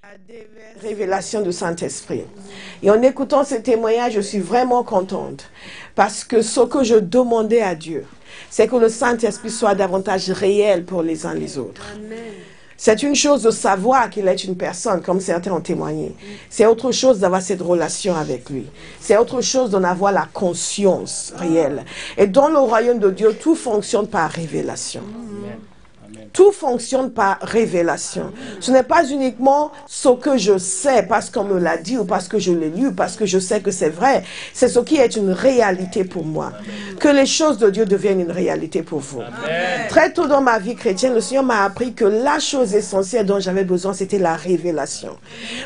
à des révélations du Saint-Esprit. Et en écoutant ces témoignages, je suis vraiment contente. Parce que ce que je demandais à Dieu, c'est que le Saint-Esprit soit davantage réel pour les uns les autres. C'est une chose de savoir qu'il est une personne, comme certains ont témoigné. C'est autre chose d'avoir cette relation avec lui. C'est autre chose d'en avoir la conscience réelle. Et dans le royaume de Dieu, tout fonctionne par révélation. Tout fonctionne par révélation. Ce n'est pas uniquement ce que je sais parce qu'on me l'a dit ou parce que je l'ai lu, parce que je sais que c'est vrai. C'est ce qui est une réalité pour moi. Que les choses de Dieu deviennent une réalité pour vous. Amen. Très tôt dans ma vie chrétienne, le Seigneur m'a appris que la chose essentielle dont j'avais besoin, c'était la révélation.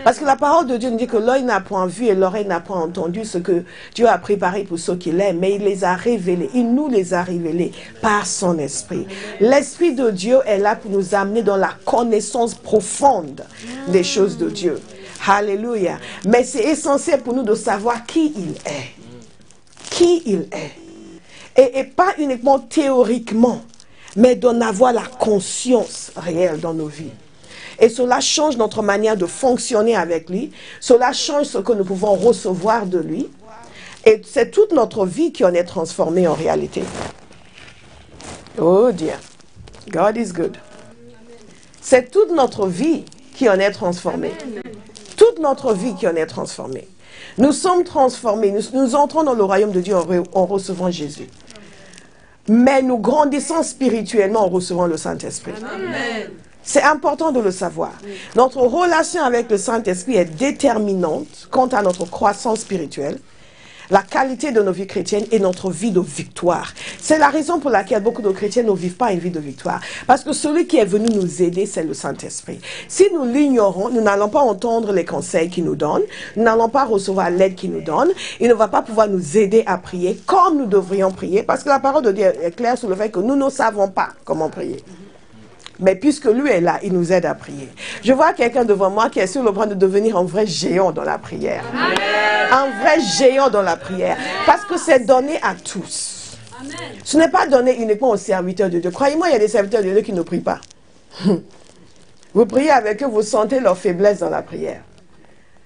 Parce que la parole de Dieu nous dit que l'œil n'a point vu et l'oreille n'a point entendu ce que Dieu a préparé pour ceux qu'il aime, mais il les a révélés. Il nous les a révélés par son esprit. L'Esprit de Dieu est là pour nous amener dans la connaissance profonde des choses de Dieu. Alléluia. Mais c'est essentiel pour nous de savoir qui il est. Qui il est. Et pas uniquement théoriquement, mais d'en avoir la conscience réelle dans nos vies. Et cela change notre manière de fonctionner avec lui. Cela change ce que nous pouvons recevoir de lui. Et c'est toute notre vie qui en est transformée en réalité. Oh Dieu. God is good. C'est toute notre vie qui en est transformée. Toute notre vie qui en est transformée. Nous sommes transformés. Nous entrons dans le royaume de Dieu en recevant Jésus. Mais nous grandissons spirituellement en recevant le Saint-Esprit. C'est important de le savoir. Notre relation avec le Saint-Esprit est déterminante quant à notre croissance spirituelle, la qualité de nos vies chrétiennes et notre vie de victoire. C'est la raison pour laquelle beaucoup de chrétiens ne vivent pas une vie de victoire. Parce que celui qui est venu nous aider, c'est le Saint-Esprit. Si nous l'ignorons, nous n'allons pas entendre les conseils qu'il nous donne, nous n'allons pas recevoir l'aide qu'il nous donne, il ne va pas pouvoir nous aider à prier comme nous devrions prier, parce que la parole de Dieu est claire sur le fait que nous ne savons pas comment prier. Mais puisque lui est là, il nous aide à prier. Je vois quelqu'un devant moi qui est sur le point de devenir un vrai géant dans la prière. Amen. Un vrai géant dans la prière. Parce que c'est donné à tous. Amen. Ce n'est pas donné uniquement aux serviteurs de Dieu. Croyez-moi, il y a des serviteurs de Dieu qui ne prient pas. Vous priez avec eux, vous sentez leur faiblesse dans la prière.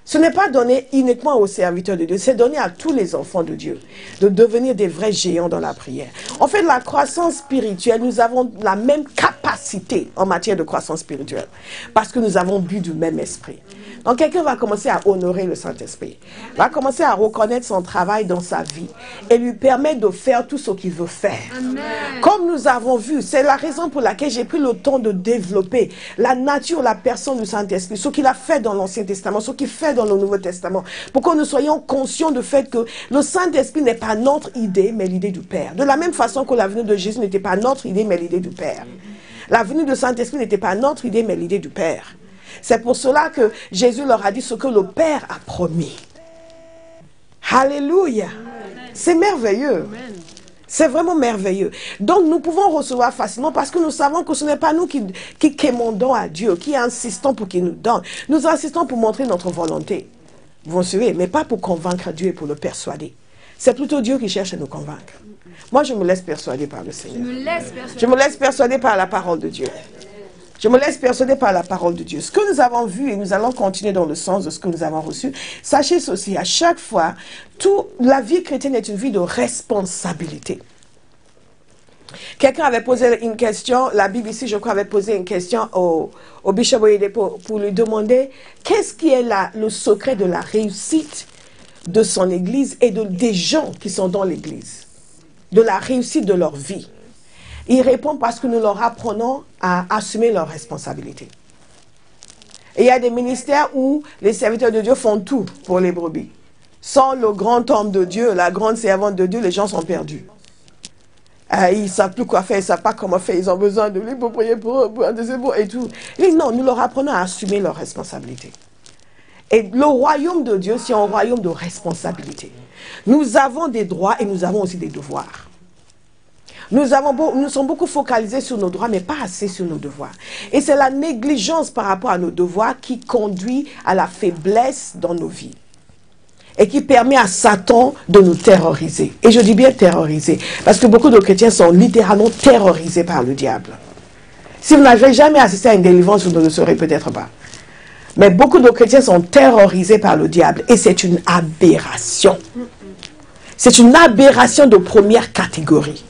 Ce n'est pas donné uniquement aux serviteurs de Dieu, c'est donné à tous les enfants de Dieu de devenir des vrais géants dans la prière. En fait, la croissance spirituelle, nous avons la même capacité en matière de croissance spirituelle parce que nous avons bu du même esprit. Donc, quelqu'un va commencer à honorer le Saint-Esprit, va commencer à reconnaître son travail dans sa vie et lui permettre de faire tout ce qu'il veut faire. Amen. Comme nous avons vu, c'est la raison pour laquelle j'ai pris le temps de développer la nature, la personne du Saint-Esprit, ce qu'il a fait dans l'Ancien Testament, ce qu'il fait dans le Nouveau Testament, pour que nous soyons conscients du fait que le Saint-Esprit n'est pas notre idée, mais l'idée du Père. De la même façon que la venue de Jésus n'était pas notre idée, mais l'idée du Père. La venue du Saint-Esprit n'était pas notre idée, mais l'idée du Père. C'est pour cela que Jésus leur a dit ce que le Père a promis. Alléluia. C'est merveilleux. C'est vraiment merveilleux. Donc nous pouvons recevoir facilement parce que nous savons que ce n'est pas nous qui quémandons à Dieu, qui insistons pour qu'il nous donne. Nous insistons pour montrer notre volonté. Vous suivez, mais pas pour convaincre Dieu et pour le persuader. C'est plutôt Dieu qui cherche à nous convaincre. Moi, je me laisse persuader par le Seigneur. Je me laisse persuader par la parole de Dieu. Je me laisse persuader par la parole de Dieu. Ce que nous avons vu, et nous allons continuer dans le sens de ce que nous avons reçu, sachez ceci, à chaque fois, la vie chrétienne est une vie de responsabilité. Quelqu'un avait posé une question, la BBC, je crois, avait posé une question au Bishop Oyedepo pour lui demander qu'est-ce qui est le secret de la réussite de son église et des gens qui sont dans l'église, de la réussite de leur vie. Il répond parce que nous leur apprenons à assumer leurs responsabilités. Et il y a des ministères où les serviteurs de Dieu font tout pour les brebis. Sans le grand homme de Dieu, la grande servante de Dieu, les gens sont perdus. Ils ne savent plus quoi faire, ils ne savent pas comment faire, ils ont besoin de lui pour prier pour eux, et tout. Et non, nous leur apprenons à assumer leurs responsabilités. Et le royaume de Dieu, c'est un royaume de responsabilité. Nous avons des droits et nous avons aussi des devoirs. Nous sommes beaucoup focalisés sur nos droits, mais pas assez sur nos devoirs. Et c'est la négligence par rapport à nos devoirs qui conduit à la faiblesse dans nos vies. Et qui permet à Satan de nous terroriser. Et je dis bien terroriser, parce que beaucoup de chrétiens sont littéralement terrorisés par le diable. Si vous n'avez jamais assisté à une délivrance, vous ne le saurez peut-être pas. Mais beaucoup de chrétiens sont terrorisés par le diable et c'est une aberration. C'est une aberration de première catégorie.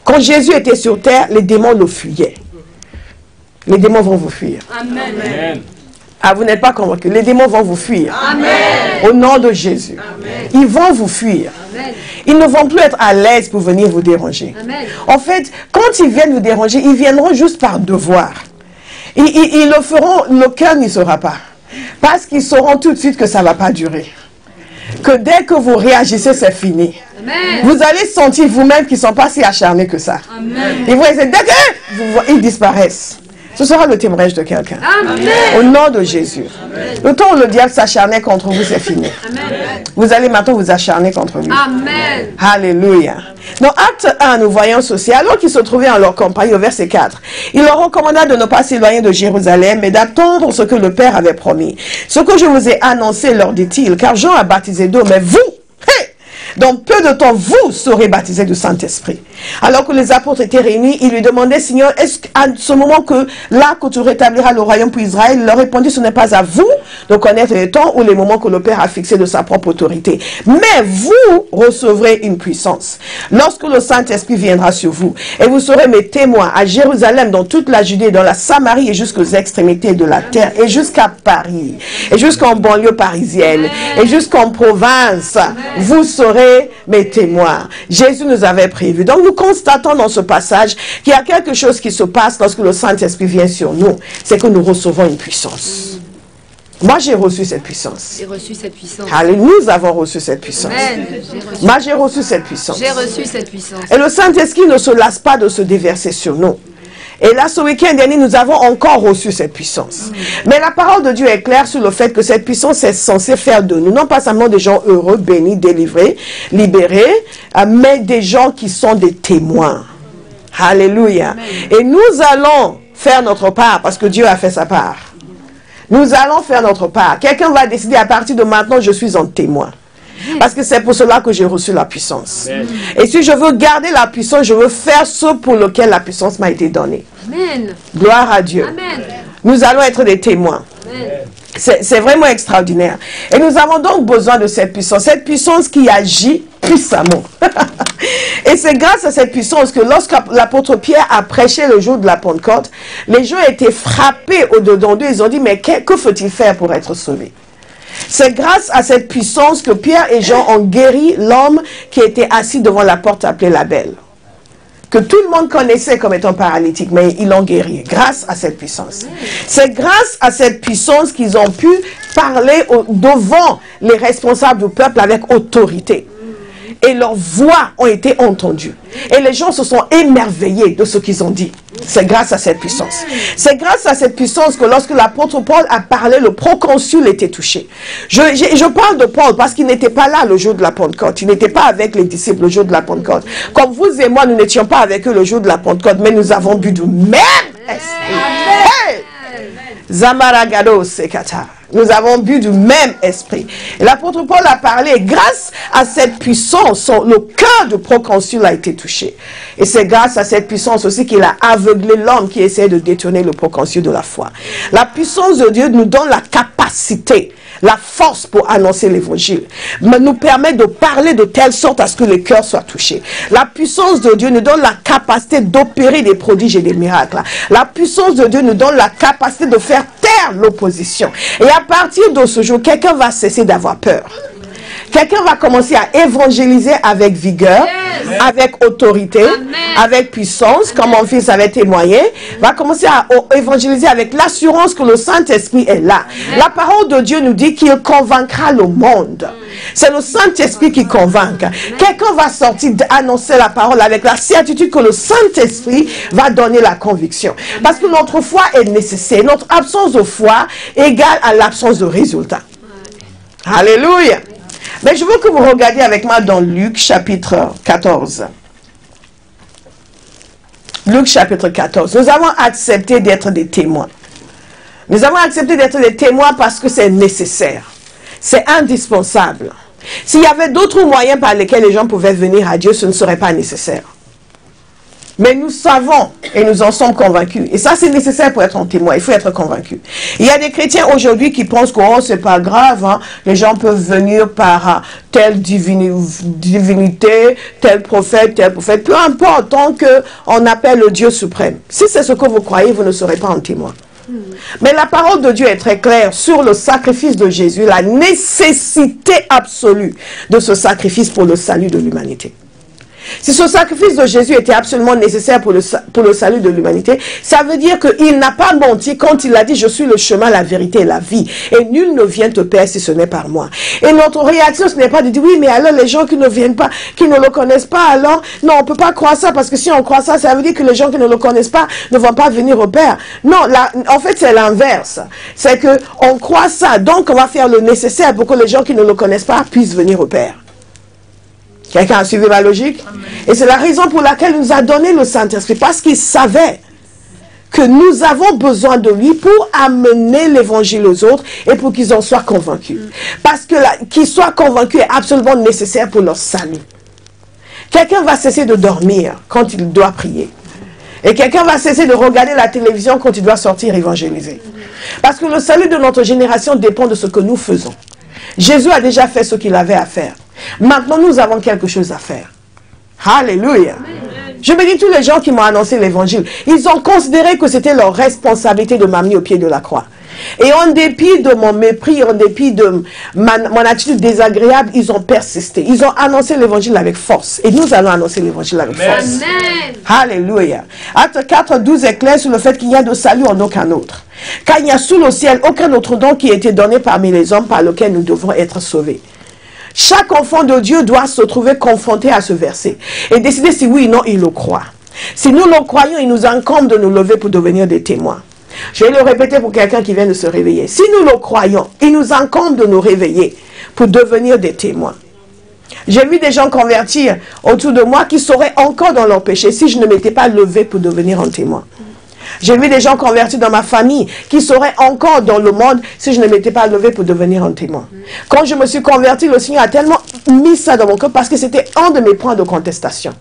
Quand Jésus était sur terre, les démons le fuyaient. Les démons vont vous fuir. Amen. Ah, vous n'êtes pas convaincus. Les démons vont vous fuir. Amen. Au nom de Jésus. Amen. Ils vont vous fuir. Amen. Ils ne vont plus être à l'aise pour venir vous déranger. Amen. En fait, quand ils viennent vous déranger, ils viendront juste par devoir. Ils le feront, le cœur n'y sera pas. Parce qu'ils sauront tout de suite que ça ne va pas durer. Que dès que vous réagissez, c'est fini. Amen. Vous allez sentir vous-même qu'ils ne sont pas si acharnés que ça. Amen. Ils vont essayer, dès que ils disparaissent. Ce sera le témoignage de quelqu'un. Amen. Au nom de Jésus. Le temps où le diable s'acharnait contre vous, c'est fini. Amen. Vous allez maintenant vous acharner contre lui. Amen. Alléluia. Dans Acte 1, nous voyons ceci. Alors qu'ils se trouvaient en leur compagnie, au verset 4, il leur recommanda de ne pas s'éloigner de Jérusalem, mais d'attendre ce que le Père avait promis. Ce que je vous ai annoncé, leur dit-il, car Jean a baptisé d'eau, mais vous, dans peu de temps, vous serez baptisés du Saint-Esprit. Alors que les apôtres étaient réunis, ils lui demandaient, Seigneur, est-ce qu'à ce moment que tu rétabliras le royaume pour Israël? Il leur répondit, ce n'est pas à vous de connaître les temps ou les moments que le Père a fixés de sa propre autorité. Mais vous recevrez une puissance lorsque le Saint-Esprit viendra sur vous. Et vous serez mes témoins à Jérusalem, dans toute la Judée, dans la Samarie et jusqu'aux extrémités de la terre, et jusqu'à Paris, et jusqu'en banlieue parisienne, et jusqu'en province. Vous serez mes témoins. Jésus nous avait prévu. Donc nous constatons dans ce passage qu'il y a quelque chose qui se passe lorsque le Saint-Esprit vient sur nous. C'est que nous recevons une puissance. Moi j'ai reçu cette puissance. J'ai reçu cette puissance. Allez, nous avons reçu cette puissance. Amen. Moi j'ai reçu cette puissance. J'ai reçu cette puissance. Et le Saint-Esprit ne se lasse pas de se déverser sur nous. Et là, ce week-end dernier, nous avons encore reçu cette puissance. Mais la parole de Dieu est claire sur le fait que cette puissance est censée faire de nous, non pas seulement des gens heureux, bénis, délivrés, libérés, mais des gens qui sont des témoins. Alléluia. Et nous allons faire notre part parce que Dieu a fait sa part. Nous allons faire notre part. Quelqu'un va décider à partir de maintenant, je suis un témoin. Parce que c'est pour cela que j'ai reçu la puissance. Amen. Et si je veux garder la puissance, je veux faire ce pour lequel la puissance m'a été donnée. Amen. Gloire à Dieu. Amen. Nous allons être des témoins. C'est vraiment extraordinaire. Et nous avons donc besoin de cette puissance qui agit puissamment. Et c'est grâce à cette puissance que lorsque l'apôtre Pierre a prêché le jour de la Pentecôte, les gens étaient frappés au-dedans d'eux. Ils ont dit, mais que faut-il faire pour être sauvé? C'est grâce à cette puissance que Pierre et Jean ont guéri l'homme qui était assis devant la porte appelée la Belle. Que tout le monde connaissait comme étant paralytique, mais ils l'ont guéri grâce à cette puissance. C'est grâce à cette puissance qu'ils ont pu parler devant les responsables du peuple avec autorité. Et leurs voix ont été entendues. Et les gens se sont émerveillés de ce qu'ils ont dit. C'est grâce à cette puissance. C'est grâce à cette puissance que lorsque l'apôtre Paul a parlé, le proconsul était touché. Je parle de Paul parce qu'il n'était pas là le jour de la Pentecôte. Il n'était pas avec les disciples le jour de la Pentecôte. Comme vous et moi, nous n'étions pas avec eux le jour de la Pentecôte, mais nous avons bu du même esprit. Hey! Zamaragado Sekata. Nous avons bu du même esprit. Et l'apôtre Paul a parlé, et grâce à cette puissance, le cœur du proconsul a été touché. Et c'est grâce à cette puissance aussi qu'il a aveuglé l'homme qui essayait de détourner le proconsul de la foi. La puissance de Dieu nous donne la capacité, la force pour annoncer l'évangile, mais nous permet de parler de telle sorte à ce que le cœur soit touché. La puissance de Dieu nous donne la capacité d'opérer des prodiges et des miracles. La puissance de Dieu nous donne la capacité de faire taire l'opposition. Et à partir de ce jour, quelqu'un va cesser d'avoir peur. Quelqu'un va commencer à évangéliser avec vigueur, avec autorité, avec puissance, comme mon fils avait témoigné. Va commencer à évangéliser avec l'assurance que le Saint-Esprit est là. La parole de Dieu nous dit qu'il convaincra le monde. C'est le Saint-Esprit qui convainc. Quelqu'un va sortir d'annoncer la parole avec la certitude que le Saint-Esprit va donner la conviction. Parce que notre foi est nécessaire. Notre absence de foi égale à l'absence de résultat. Alléluia. Mais je veux que vous regardiez avec moi dans Luc chapitre 14. Luc chapitre 14. Nous avons accepté d'être des témoins. Nous avons accepté d'être des témoins parce que c'est nécessaire. C'est indispensable. S'il y avait d'autres moyens par lesquels les gens pouvaient venir à Dieu, ce ne serait pas nécessaire. Mais nous savons et nous en sommes convaincus. Et ça, c'est nécessaire pour être un témoin. Il faut être convaincu. Il y a des chrétiens aujourd'hui qui pensent que oh, c'est pas grave. Hein. Les gens peuvent venir par telle divinité, tel prophète. Peu importe, tant qu'on appelle le Dieu suprême. Si c'est ce que vous croyez, vous ne serez pas un témoin. Mais la parole de Dieu est très claire sur le sacrifice de Jésus, la nécessité absolue de ce sacrifice pour le salut de l'humanité. Si ce sacrifice de Jésus était absolument nécessaire pour le salut de l'humanité, ça veut dire qu'il n'a pas menti quand il a dit « Je suis le chemin, la vérité et la vie. Et nul ne vient te perdre si ce n'est par moi. » Et notre réaction, ce n'est pas de dire « Oui, mais alors les gens qui ne viennent pas, qui ne le connaissent pas, alors, non, on ne peut pas croire ça parce que si on croit ça, ça veut dire que les gens qui ne le connaissent pas ne vont pas venir au Père. » Non, en fait, c'est l'inverse. C'est qu'on croit ça, donc on va faire le nécessaire pour que les gens qui ne le connaissent pas puissent venir au Père. Quelqu'un a suivi ma logique? Amen. Et c'est la raison pour laquelle il nous a donné le Saint-Esprit. Parce qu'il savait que nous avons besoin de lui pour amener l'évangile aux autres et pour qu'ils en soient convaincus. Parce que qu'ils soient convaincus est absolument nécessaire pour leur salut. Quelqu'un va cesser de dormir quand il doit prier. Et quelqu'un va cesser de regarder la télévision quand il doit sortir évangéliser. Parce que le salut de notre génération dépend de ce que nous faisons. Jésus a déjà fait ce qu'il avait à faire. Maintenant, nous avons quelque chose à faire. Alléluia. Je me dis, tous les gens qui m'ont annoncé l'évangile, ils ont considéré que c'était leur responsabilité de m'amener au pied de la croix. Et en dépit de mon mépris, en dépit de mon attitude désagréable, ils ont persisté. Ils ont annoncé l'évangile avec force. Et nous allons annoncer l'évangile avec force. Amen. Alléluia. Acte 4, 12 est clair sur le fait qu'il n'y a de salut en aucun autre. Car il n'y a sous le ciel aucun autre don qui a été donné parmi les hommes par lequel nous devons être sauvés. Chaque enfant de Dieu doit se trouver confronté à ce verset et décider si oui ou non il le croit. Si nous le croyons, il nous incombe de nous lever pour devenir des témoins. Je vais le répéter pour quelqu'un qui vient de se réveiller. Si nous le croyons, il nous incombe de nous réveiller pour devenir des témoins. J'ai vu des gens convertir autour de moi qui seraient encore dans leur péché si je ne m'étais pas levé pour devenir un témoin. J'ai vu des gens convertis dans ma famille qui seraient encore dans le monde si je ne m'étais pas levé pour devenir un témoin. Quand je me suis converti, le Seigneur a tellement mis ça dans mon cœur parce que c'était un de mes points de contestation.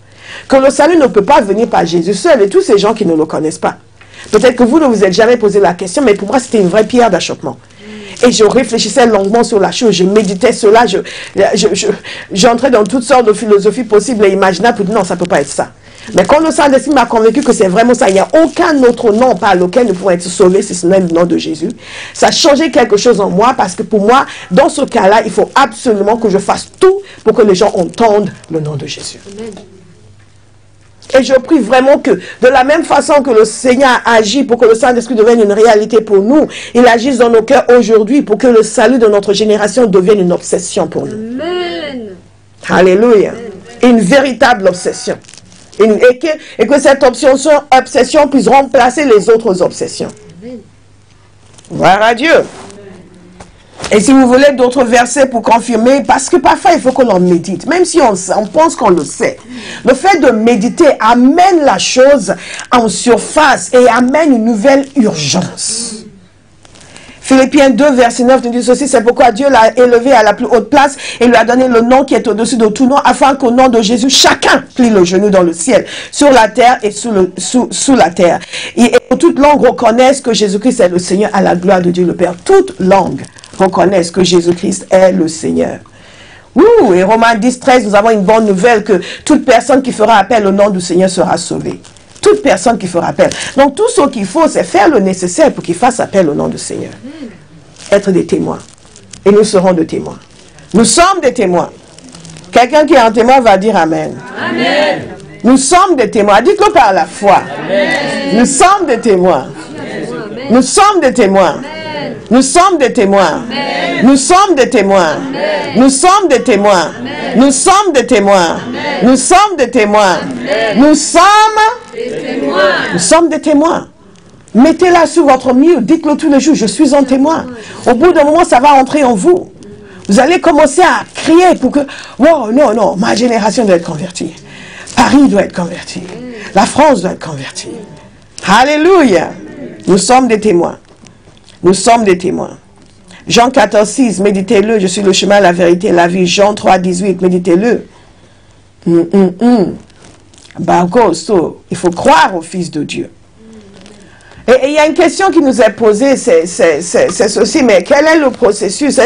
Que le salut ne peut pas venir par Jésus seul et tous ces gens qui ne le connaissent pas. Peut-être que vous ne vous êtes jamais posé la question, mais pour moi c'était une vraie pierre d'achoppement. Et je réfléchissais longuement sur la chose, je méditais cela, j'entrais dans toutes sortes de philosophies possibles et imaginables pour dire non, ça ne peut pas être ça. Mais quand le Saint-Esprit m'a convaincu que c'est vraiment ça, il n'y a aucun autre nom par lequel nous pouvons être sauvés si ce n'est le nom de Jésus. Ça a changé quelque chose en moi parce que pour moi, dans ce cas-là, il faut absolument que je fasse tout pour que les gens entendent le nom de Jésus. Amen. Et je prie vraiment que de la même façon que le Seigneur agit pour que le Saint-Esprit devienne une réalité pour nous, il agisse dans nos cœurs aujourd'hui pour que le salut de notre génération devienne une obsession pour nous. Amen. Alléluia. Amen. Une véritable obsession. Et que cette obsession puisse remplacer les autres obsessions. Gloire à Dieu. Et si vous voulez d'autres versets pour confirmer, parce que parfois il faut qu'on en médite, même si on pense qu'on le sait. Le fait de méditer amène la chose en surface et amène une nouvelle urgence. Philippiens 2, verset 9 nous dit ceci, c'est pourquoi Dieu l'a élevé à la plus haute place et lui a donné le nom qui est au-dessus de tout nom, afin qu'au nom de Jésus, chacun plie le genou dans le ciel, sur la terre et sous la terre. Et toute langue reconnaisse que Jésus-Christ est le Seigneur à la gloire de Dieu le Père. Toute langue reconnaisse que Jésus-Christ est le Seigneur. Ouh, et Romains 10, 13, nous avons une bonne nouvelle que toute personne qui fera appel au nom du Seigneur sera sauvée. Toute personne qui fera appel. Donc tout ce qu'il faut, c'est faire le nécessaire pour qu'il fasse appel au nom du Seigneur. Être des témoins. Et nous serons des témoins. Nous sommes des témoins. Quelqu'un qui est un témoin va dire Amen. Amen. Nous sommes des témoins. Dites-le par la foi. Amen. Nous sommes des témoins. Amen. Nous sommes des témoins. Amen. Nous sommes des témoins. Amen. Nous sommes des témoins. Amen. Nous sommes des témoins. Amen. Nous sommes des témoins. Amen. Nous sommes des témoins. Amen. Nous sommes des témoins. Nous sommes des témoins. Mettez-la sur votre mur, dites-le tous les jours, je suis un témoin. Au bout d'un moment, ça va entrer en vous. Vous allez commencer à crier pour que, wow, non, non, ma génération doit être convertie. Paris doit être converti. La France doit être convertie. Alléluia. Nous sommes des témoins. Nous sommes des témoins. Jean 14, 6, méditez-le, je suis le chemin, la vérité, la vie. Jean 3, 18, méditez-le. il faut croire au Fils de Dieu. Et il y a une question qui nous est posée, c'est ceci, mais quel est le processus?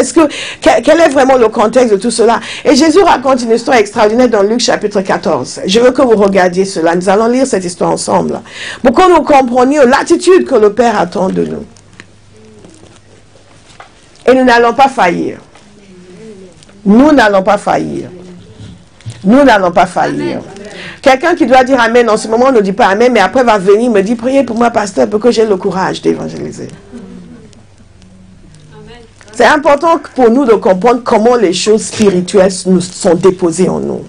Quel est vraiment le contexte de tout cela? Et Jésus raconte une histoire extraordinaire dans Luc chapitre 14. Je veux que vous regardiez cela. Nous allons lire cette histoire ensemble. Pour que nous comprenions l'attitude que le Père attend de nous. Et nous n'allons pas faillir. Nous n'allons pas faillir. Nous n'allons pas faillir. Quelqu'un qui doit dire Amen en ce moment ne dit pas Amen, mais après va venir me dire priez pour moi, pasteur, pour que j'ai le courage d'évangéliser. C'est important pour nous de comprendre comment les choses spirituelles nous sont déposées en nous.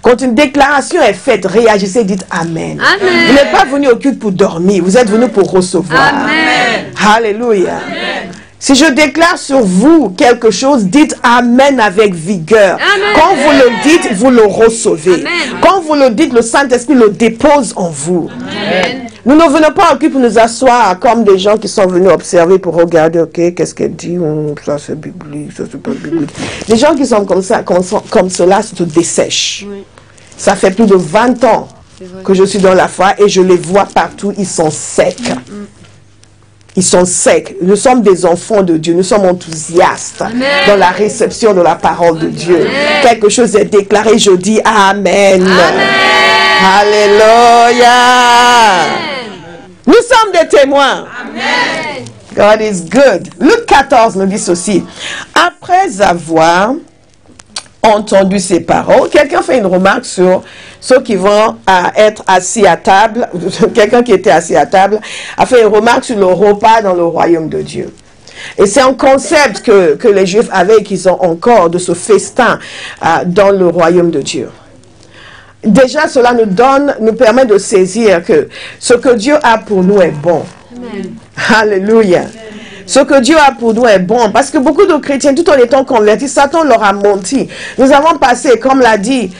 Quand une déclaration est faite, réagissez, dites Amen. Amen. Vous n'êtes pas venu au culte pour dormir, vous êtes venu pour recevoir. Amen. Alléluia. Amen. Si je déclare sur vous quelque chose, dites Amen avec vigueur. Amen. Quand vous le dites, vous le recevez. Amen. Quand vous le dites, le Saint-Esprit le dépose en vous. Amen. Nous ne venons pas au culte pour nous asseoir comme des gens qui sont venus observer pour regarder, ok, qu'est-ce qu'elle dit, ça c'est biblique, ça c'est pas biblique. Les gens qui sont comme ça, comme cela, se dessèchent. Oui. Ça fait plus de 20 ans que je suis dans la foi et je les vois partout, ils sont secs. Ils sont secs. Nous sommes des enfants de Dieu. Nous sommes enthousiastes dans la réception de la parole de Dieu. Amen. Quelque chose est déclaré, je dis Amen. Amen. Alléluia. Nous sommes des témoins. Amen. God is good. Luc 14 nous dit ceci. Après avoir entendu ces paroles, quelqu'un fait une remarque sur ceux qui vont être assis à table. Quelqu'un qui était assis à table a fait une remarque sur le repas dans le royaume de Dieu. Et c'est un concept que les Juifs avaient et qu'ils ont encore de ce festin dans le royaume de Dieu. Déjà, cela nous permet de saisir que ce que Dieu a pour nous est bon. Amen. Alléluia. Ce que Dieu a pour nous est bon. Parce que beaucoup de chrétiens, tout en étant convertis, Satan leur a menti. Nous avons passé, comme l'a dit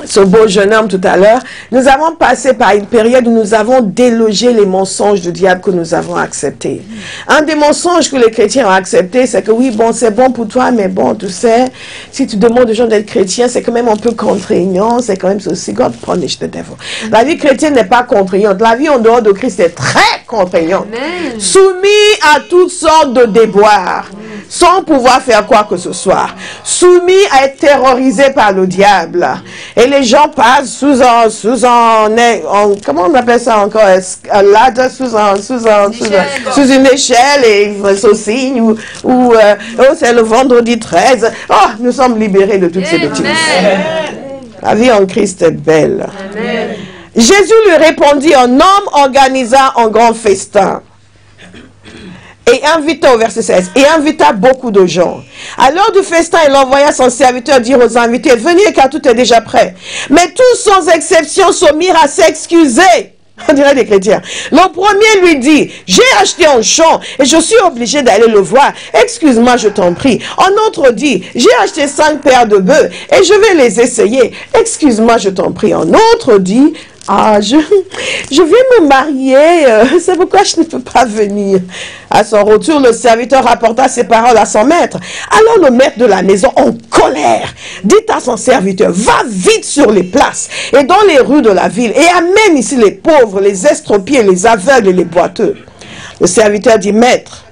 ce beau jeune homme tout à l'heure, nous avons passé par une période où nous avons délogé les mensonges du diable que nous avons acceptés. Un des mensonges que les chrétiens ont accepté, c'est que oui, bon, c'est bon pour toi, mais bon, tu sais, si tu demandes aux gens d'être chrétiens, c'est quand même un peu contraignant, c'est quand même ceci, God punish the devil. La vie chrétienne n'est pas contraignante. La vie en dehors de Christ est très contraignante. Amen. Soumis à toutes sortes de déboires, sans pouvoir faire quoi que ce soit. Soumis à être terrorisé par le diable. Et les gens passent sous comment on appelle ça encore, un ladder, sous une échelle et ils se signent ou oh, c'est le vendredi 13. Oh, nous sommes libérés de toutes ces bêtises. La vie en Christ est belle. Amen. Jésus lui répondit, un homme organisa un grand festin. Et invita, au verset 16, et invita beaucoup de gens. À l'heure du festin, il envoya son serviteur dire aux invités, venez car tout est déjà prêt. Mais tous sans exception se mirent à s'excuser. On dirait des chrétiens. Le premier lui dit, j'ai acheté un champ et je suis obligé d'aller le voir. Excuse-moi, je t'en prie. Un autre dit, j'ai acheté 5 paires de bœufs et je vais les essayer. Excuse-moi, je t'en prie. Un autre dit, je vais me marier, c'est pourquoi je ne peux pas venir. À son retour, le serviteur rapporta ses paroles à son maître. Alors le maître de la maison, en colère, dit à son serviteur, va vite sur les places et dans les rues de la ville et amène ici les pauvres, les estropiés, les aveugles et les boiteux. Le serviteur dit, maître,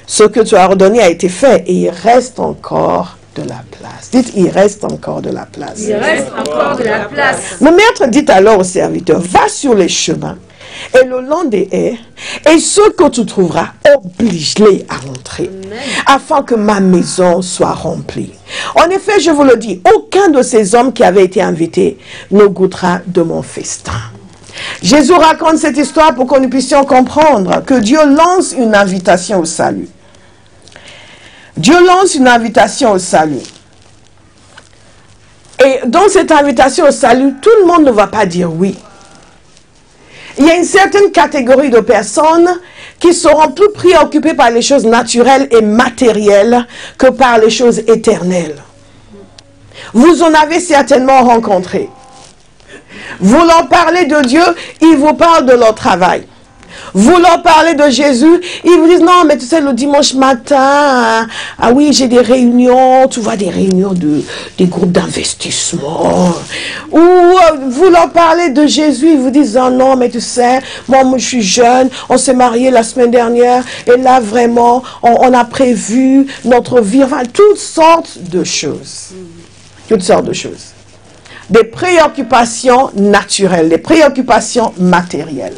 ce que tu as ordonné a été fait et il reste encore de la place. Dites, il reste encore de la place. Il reste encore de la place. Le maître dit alors au serviteur, va sur les chemins et le long des haies, et ceux que tu trouveras, oblige-les à entrer, afin que ma maison soit remplie. En effet, je vous le dis, aucun de ces hommes qui avaient été invités ne goûtera de mon festin. Jésus raconte cette histoire pour que nous puissions comprendre que Dieu lance une invitation au salut. Dieu lance une invitation au salut. Et dans cette invitation au salut, tout le monde ne va pas dire oui. Il y a une certaine catégorie de personnes qui seront plus préoccupées par les choses naturelles et matérielles que par les choses éternelles. Vous en avez certainement rencontré. Vous leur parlez de Dieu, ils vous parlent de leur travail. Vous leur parlez de Jésus, ils vous disent, non, mais tu sais, le dimanche matin, ah oui, j'ai des réunions, tu vois, des réunions des groupes d'investissement. Ou vous leur parlez de Jésus, ils vous disent, oh non, mais tu sais, moi je suis jeune, on s'est marié la semaine dernière, et là, vraiment, on a prévu notre vie, enfin, toutes sortes de choses. Toutes sortes de choses. Des préoccupations naturelles, des préoccupations matérielles,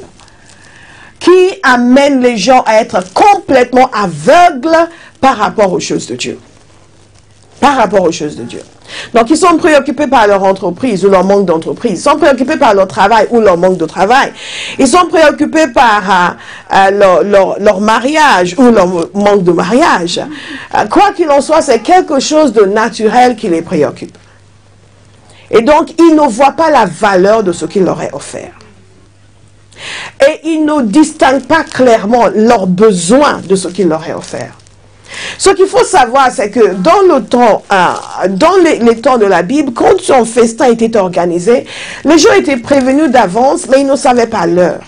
qui amènent les gens à être complètement aveugles par rapport aux choses de Dieu. Par rapport aux choses de Dieu. Donc, ils sont préoccupés par leur entreprise ou leur manque d'entreprise. Ils sont préoccupés par leur travail ou leur manque de travail. Ils sont préoccupés par leur mariage ou leur manque de mariage. Quoi qu'il en soit, c'est quelque chose de naturel qui les préoccupe. Et donc, ils ne voient pas la valeur de ce qu'il leur est offert. Et ils ne distinguent pas clairement leurs besoins de ce qu'il leur est offert. Ce qu'il faut savoir, c'est que dans le temps, dans les temps de la Bible, quand son festin était organisé, les gens étaient prévenus d'avance, mais ils ne savaient pas l'heure.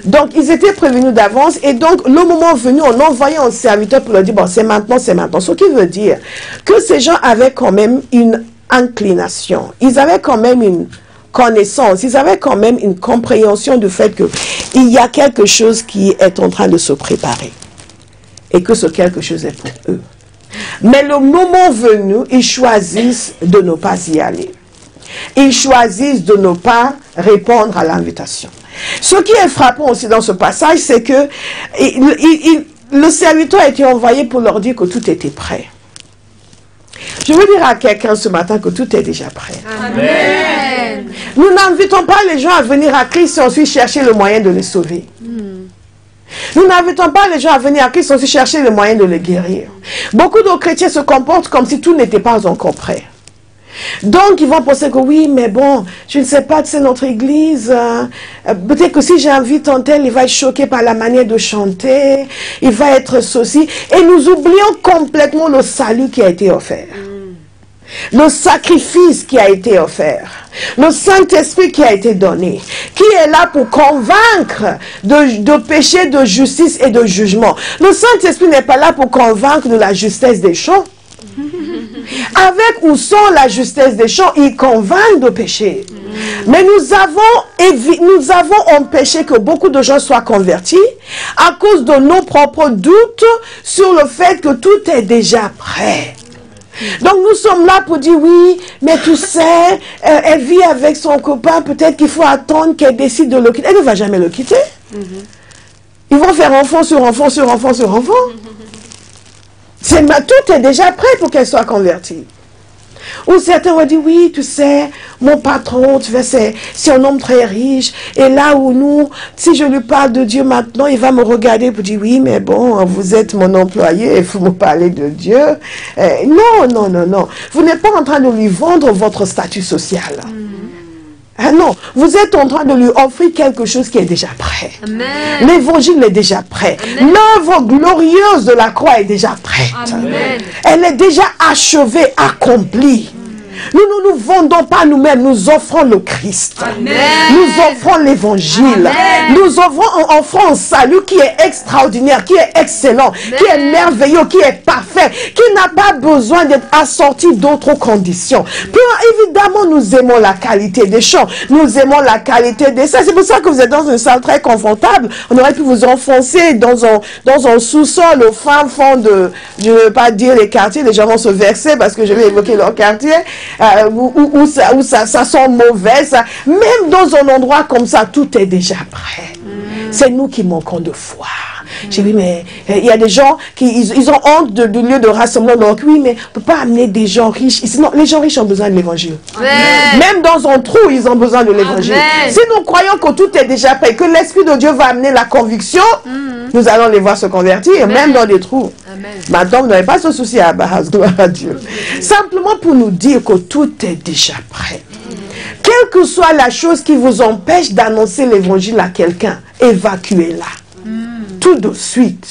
Donc, ils étaient prévenus d'avance, et donc, le moment venu, on envoyait un serviteur pour leur dire, bon, c'est maintenant, c'est maintenant. Ce qui veut dire que ces gens avaient quand même une inclination. Ils avaient quand même une connaissance, ils avaient quand même une compréhension du fait qu'il y a quelque chose qui est en train de se préparer. Et que ce quelque chose est pour eux. Mais le moment venu, ils choisissent de ne pas y aller. Ils choisissent de ne pas répondre à l'invitation. Ce qui est frappant aussi dans ce passage, c'est que le serviteur a été envoyé pour leur dire que tout était prêt. Je veux dire à quelqu'un ce matin que tout est déjà prêt. Amen. Nous n'invitons pas les gens à venir à Christ et ensuite chercher le moyen de les sauver. Nous n'invitons pas les gens à venir à Christ sans chercher le moyen de les guérir. Beaucoup de chrétiens se comportent comme si tout n'était pas encore prêt. Donc, ils vont penser que oui, mais bon, je ne sais pas, c'est notre église. Peut-être que si j'invite un tel, il va être choqué par la manière de chanter. Il va être ceci. Et nous oublions complètement le salut qui a été offert. Le sacrifice qui a été offert, le Saint-Esprit qui a été donné, qui est là pour convaincre de péché, de justice et de jugement. Le Saint-Esprit n'est pas là pour convaincre de la justesse des champs. Avec ou sans la justesse des champs, il convainc de péché. Mais nous avons empêché que beaucoup de gens soient convertis à cause de nos propres doutes sur le fait que tout est déjà prêt. Donc nous sommes là pour dire oui, mais tu sais, elle vit avec son copain, peut-être qu'il faut attendre qu'elle décide de le quitter. Elle ne va jamais le quitter. Ils vont faire enfant sur enfant sur enfant sur enfant. Tout est déjà prêt pour qu'elle soit convertie. Ou certains vont dire, oui, tu sais, mon patron, tu vois, c'est un homme très riche. Et là où nous, si je lui parle de Dieu maintenant, il va me regarder pour dire, oui, mais bon, vous êtes mon employé, il faut me parler de Dieu. Non, non, non, non. Vous n'êtes pas en train de lui vendre votre statut social. Ah non, vous êtes en train de lui offrir quelque chose qui est déjà prêt. L'évangile est déjà prêt. L'œuvre glorieuse de la croix est déjà prête. Amen. Elle est déjà achevée, accomplie. Nous ne nous vendons pas nous-mêmes, nous offrons le Christ. Amen. Nous offrons l'évangile. Nous offrons un salut qui est extraordinaire, qui est excellent, Amen. Qui est merveilleux, qui est parfait, qui n'a pas besoin d'être assorti d'autres conditions. Puis évidemment, nous aimons la qualité des chants, nous aimons la qualité des salles. C'est pour ça que vous êtes dans une salle très confortable. On aurait pu vous enfoncer dans un sous-sol au fin fond de, je ne veux pas dire les quartiers, les gens vont se verser parce que je vais évoquer leur quartier. Où ça sent mauvais. Même dans un endroit comme ça, tout est déjà prêt. C'est nous qui manquons de foi. J'ai dit, mais il y a des gens qui ils ont honte du lieu de rassemblement. Donc oui, mais on ne peut pas amener des gens riches ici. Non, les gens riches ont besoin de l'évangile. Même dans un trou, ils ont besoin de l'évangile. Si nous croyons que tout est déjà prêt, que l'Esprit de Dieu va amener la conviction, nous allons les voir se convertir, même dans des trous. Maintenant, vous n'avez pas ce souci à Bahas, gloire à Dieu. Simplement pour nous dire que tout est déjà prêt. Quelle que soit la chose qui vous empêche d'annoncer l'évangile à quelqu'un, évacuez-la. Tout de suite.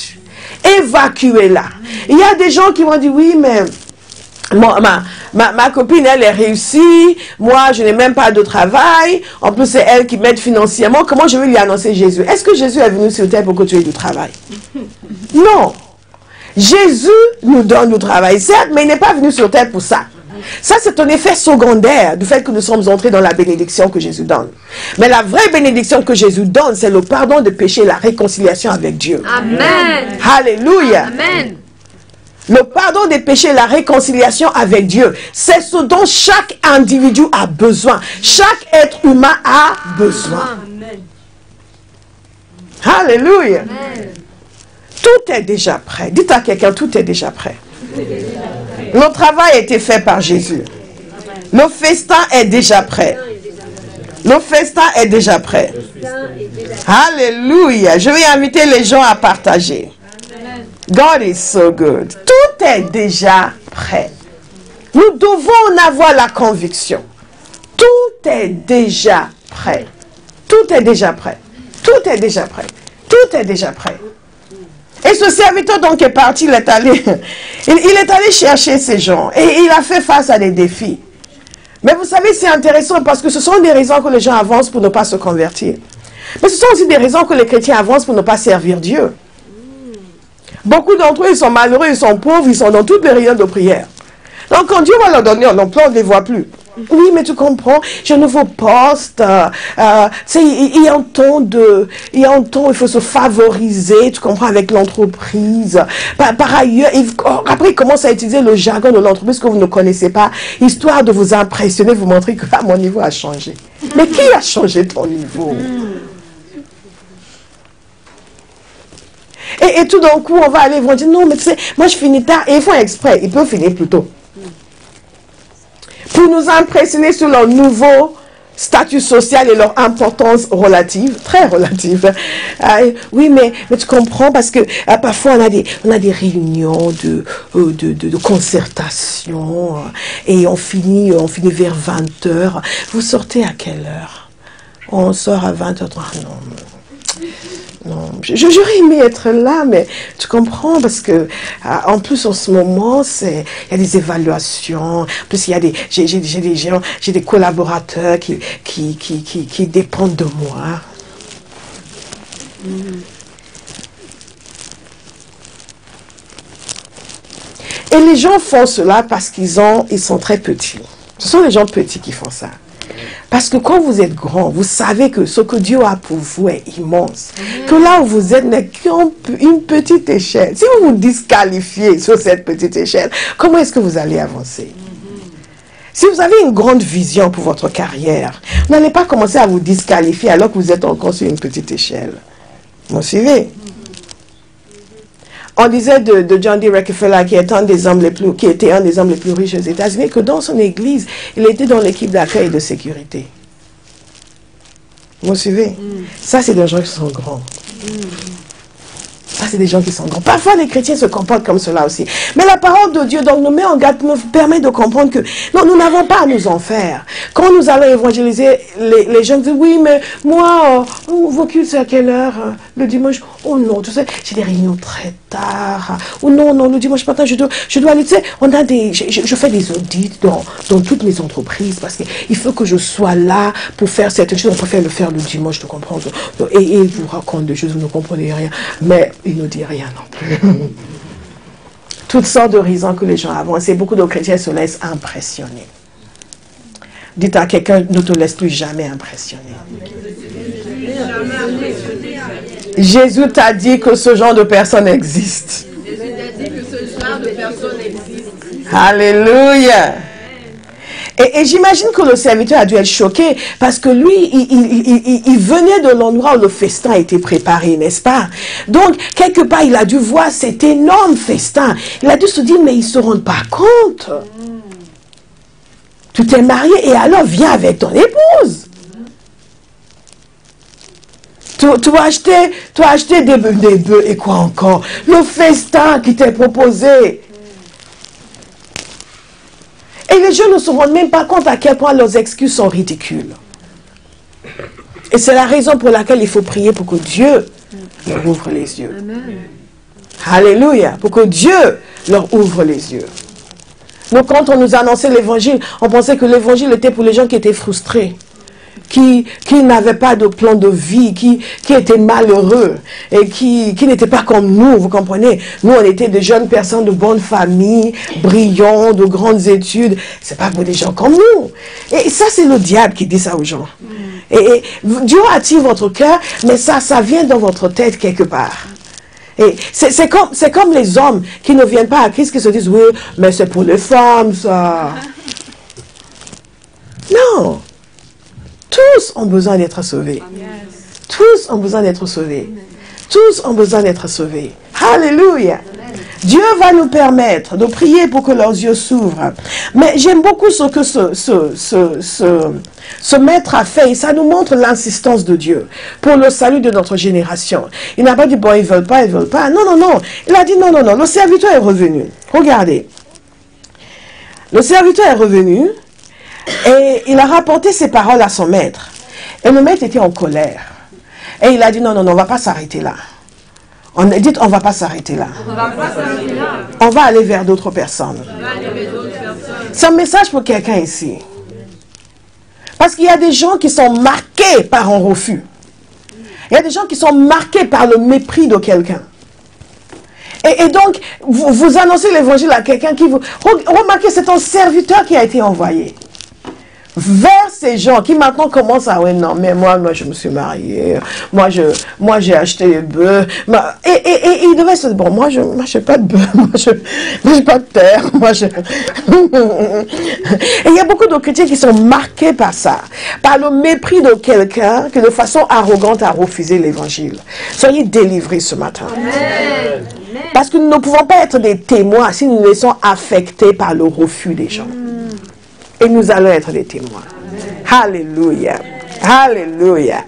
Évacuez-la. Il y a des gens qui vont dire, oui, mais Ma copine, elle est réussie. Moi, je n'ai même pas de travail. En plus, c'est elle qui m'aide financièrement. Comment je vais lui annoncer Jésus? Est-ce que Jésus est venu sur terre pour que tu aies du travail? Non. Jésus nous donne du travail, certes, mais il n'est pas venu sur terre pour ça. Ça, c'est un effet secondaire du fait que nous sommes entrés dans la bénédiction que Jésus donne. Mais la vraie bénédiction que Jésus donne, c'est le pardon de péché et la réconciliation avec Dieu. Amen. Alléluia. Amen. Le pardon des péchés et la réconciliation avec Dieu, c'est ce dont chaque individu a besoin. Chaque être humain a besoin. Amen. Alléluia. Amen. Tout est déjà prêt. Dites à quelqu'un, tout est déjà prêt. Le travail a été fait par Jésus. Le festin est déjà prêt. Le festin est déjà prêt. Alléluia. Je vais inviter les gens à partager. God is so good. Tout est déjà prêt. Nous devons en avoir la conviction. Tout est déjà prêt. Tout est déjà prêt. Tout est déjà prêt. Tout est déjà prêt. Et ce serviteur donc est parti, il est allé chercher ces gens et il a fait face à des défis. Mais vous savez, c'est intéressant parce que ce sont des raisons que les gens avancent pour ne pas se convertir. Mais ce sont aussi des raisons que les chrétiens avancent pour ne pas servir Dieu. Beaucoup d'entre eux, ils sont malheureux, ils sont pauvres, ils sont dans toutes les réunions de prière. Donc quand Dieu va leur donner un emploi, on ne les voit plus. Oui, mais tu comprends, j'ai un nouveau poste, il y a un temps où il faut se favoriser, tu comprends, avec l'entreprise. Par ailleurs, après, il commence à utiliser le jargon de l'entreprise que vous ne connaissez pas, histoire de vous impressionner, vous montrer que mon niveau a changé. Mais qui a changé ton niveau? Et tout d'un coup, on va aller, ils vont dire, non, mais tu sais, moi je finis tard, et ils font exprès, ils peuvent finir plus tôt. Pour nous impressionner sur leur nouveau statut social et leur importance relative, très relative. Oui, mais tu comprends, parce que parfois on a des réunions de concertation, et on finit vers 20h. Vous sortez à quelle heure? On sort à 20h30. Non, j'aurais aimé être là, mais tu comprends, parce que en plus en ce moment, il y a des évaluations, en plus j'ai des gens, j'ai des collaborateurs qui dépendent de moi. Et les gens font cela parce qu'ils sont très petits. Ce sont les gens petits qui font ça. Parce que quand vous êtes grand, vous savez que ce que Dieu a pour vous est immense. Que là où vous êtes n'est qu'une petite échelle. Si vous vous disqualifiez sur cette petite échelle, comment est-ce que vous allez avancer? Si vous avez une grande vision pour votre carrière, vous n'allez pas commencer à vous disqualifier alors que vous êtes encore sur une petite échelle. Vous suivez? On disait de John D. Rockefeller, qui était un des hommes les plus riches aux États-Unis, que dans son église, il était dans l'équipe d'accueil et de sécurité. Vous suivez? Ça, c'est des gens qui sont grands. Ça, c'est des gens qui sont grands. Parfois, les chrétiens se comportent comme cela aussi. Mais la parole de Dieu, donc, nous met en garde, nous permet de comprendre que non, nous n'avons pas à nous en faire. Quand nous allons évangéliser, les gens disent, oui, mais moi, vos cultes, c'est à quelle heure? Le dimanche? Oh non, tu sais, j'ai des réunions très tard. Ou non, le dimanche matin, je dois aller, tu sais, je fais des audits dans toutes mes entreprises parce qu'il faut que je sois là pour faire certaines choses. On préfère le faire le dimanche, tu comprends? Et il vous raconte des choses, vous ne comprenez rien. Mais il ne dit rien non plus. Toutes sortes de raisons que les gens avancent. Et beaucoup de chrétiens se laissent impressionner. Dites à quelqu'un, ne te laisse plus jamais impressionner. Jésus t'a dit que ce genre de personnes existe. Alléluia. Et j'imagine que le serviteur a dû être choqué parce que lui, il venait de l'endroit où le festin a été préparé, n'est-ce pas? Donc, quelque part, il a dû voir cet énorme festin. Il a dû se dire, mais ils ne se rendent pas compte. Tu t'es marié et alors viens avec ton épouse. Tu as acheté des bœufs et quoi encore? Le festin qui t'est proposé. Et les gens ne se rendent même pas compte à quel point leurs excuses sont ridicules. Et c'est la raison pour laquelle il faut prier pour que Dieu leur ouvre les yeux. Amen. Alléluia. Pour que Dieu leur ouvre les yeux. Nous, quand on nous annonçait l'évangile, on pensait que l'évangile était pour les gens qui étaient frustrés, qui n'avaient pas de plan de vie, qui étaient malheureux et qui n'étaient pas comme nous, vous comprenez? Nous, on était des jeunes personnes de bonne famille, brillants, de grandes études. C'est pas pour des gens comme nous. Et ça, c'est le diable qui dit ça aux gens. Et Dieu attire votre cœur, mais ça vient dans votre tête quelque part. Et c'est comme les hommes qui ne viennent pas à Christ, qui se disent, oui, mais c'est pour les femmes, ça. Non. Tous ont besoin d'être sauvés. Tous ont besoin d'être sauvés. Tous ont besoin d'être sauvés. Alléluia. Dieu va nous permettre de prier pour que leurs yeux s'ouvrent. Mais j'aime beaucoup ce que ce maître a fait. Et ça nous montre l'insistance de Dieu pour le salut de notre génération. Il n'a pas dit, bon, ils veulent pas, ils veulent pas. Non, non, non. Il a dit, non, non, non. Le serviteur est revenu. Regardez. Le serviteur est revenu. Et il a rapporté ses paroles à son maître. Et le maître était en colère. Et il a dit, non, non, non, on ne va pas s'arrêter là. Dites, on ne va pas s'arrêter là. On va aller vers d'autres personnes. C'est un message pour quelqu'un ici. Parce qu'il y a des gens qui sont marqués par un refus. Il y a des gens qui sont marqués par le mépris de quelqu'un. Et donc, vous annoncez l'évangile à quelqu'un qui vous... Remarquez, c'est un serviteur qui a été envoyé vers ces gens qui maintenant commencent à, ouais, non, mais moi je me suis marié, moi j'ai acheté des bœufs, et il devait se dire, bon, moi je n'ai pas de bœufs, moi je n'ai pas de terre, et il y a beaucoup de chrétiens qui sont marqués par ça, par le mépris de quelqu'un qui de façon arrogante a refusé l'évangile. Soyez délivrés ce matin. Amen. Parce que nous ne pouvons pas être des témoins si nous nous laissons affecter par le refus des gens. Et nous allons être des témoins. Alléluia. Alléluia.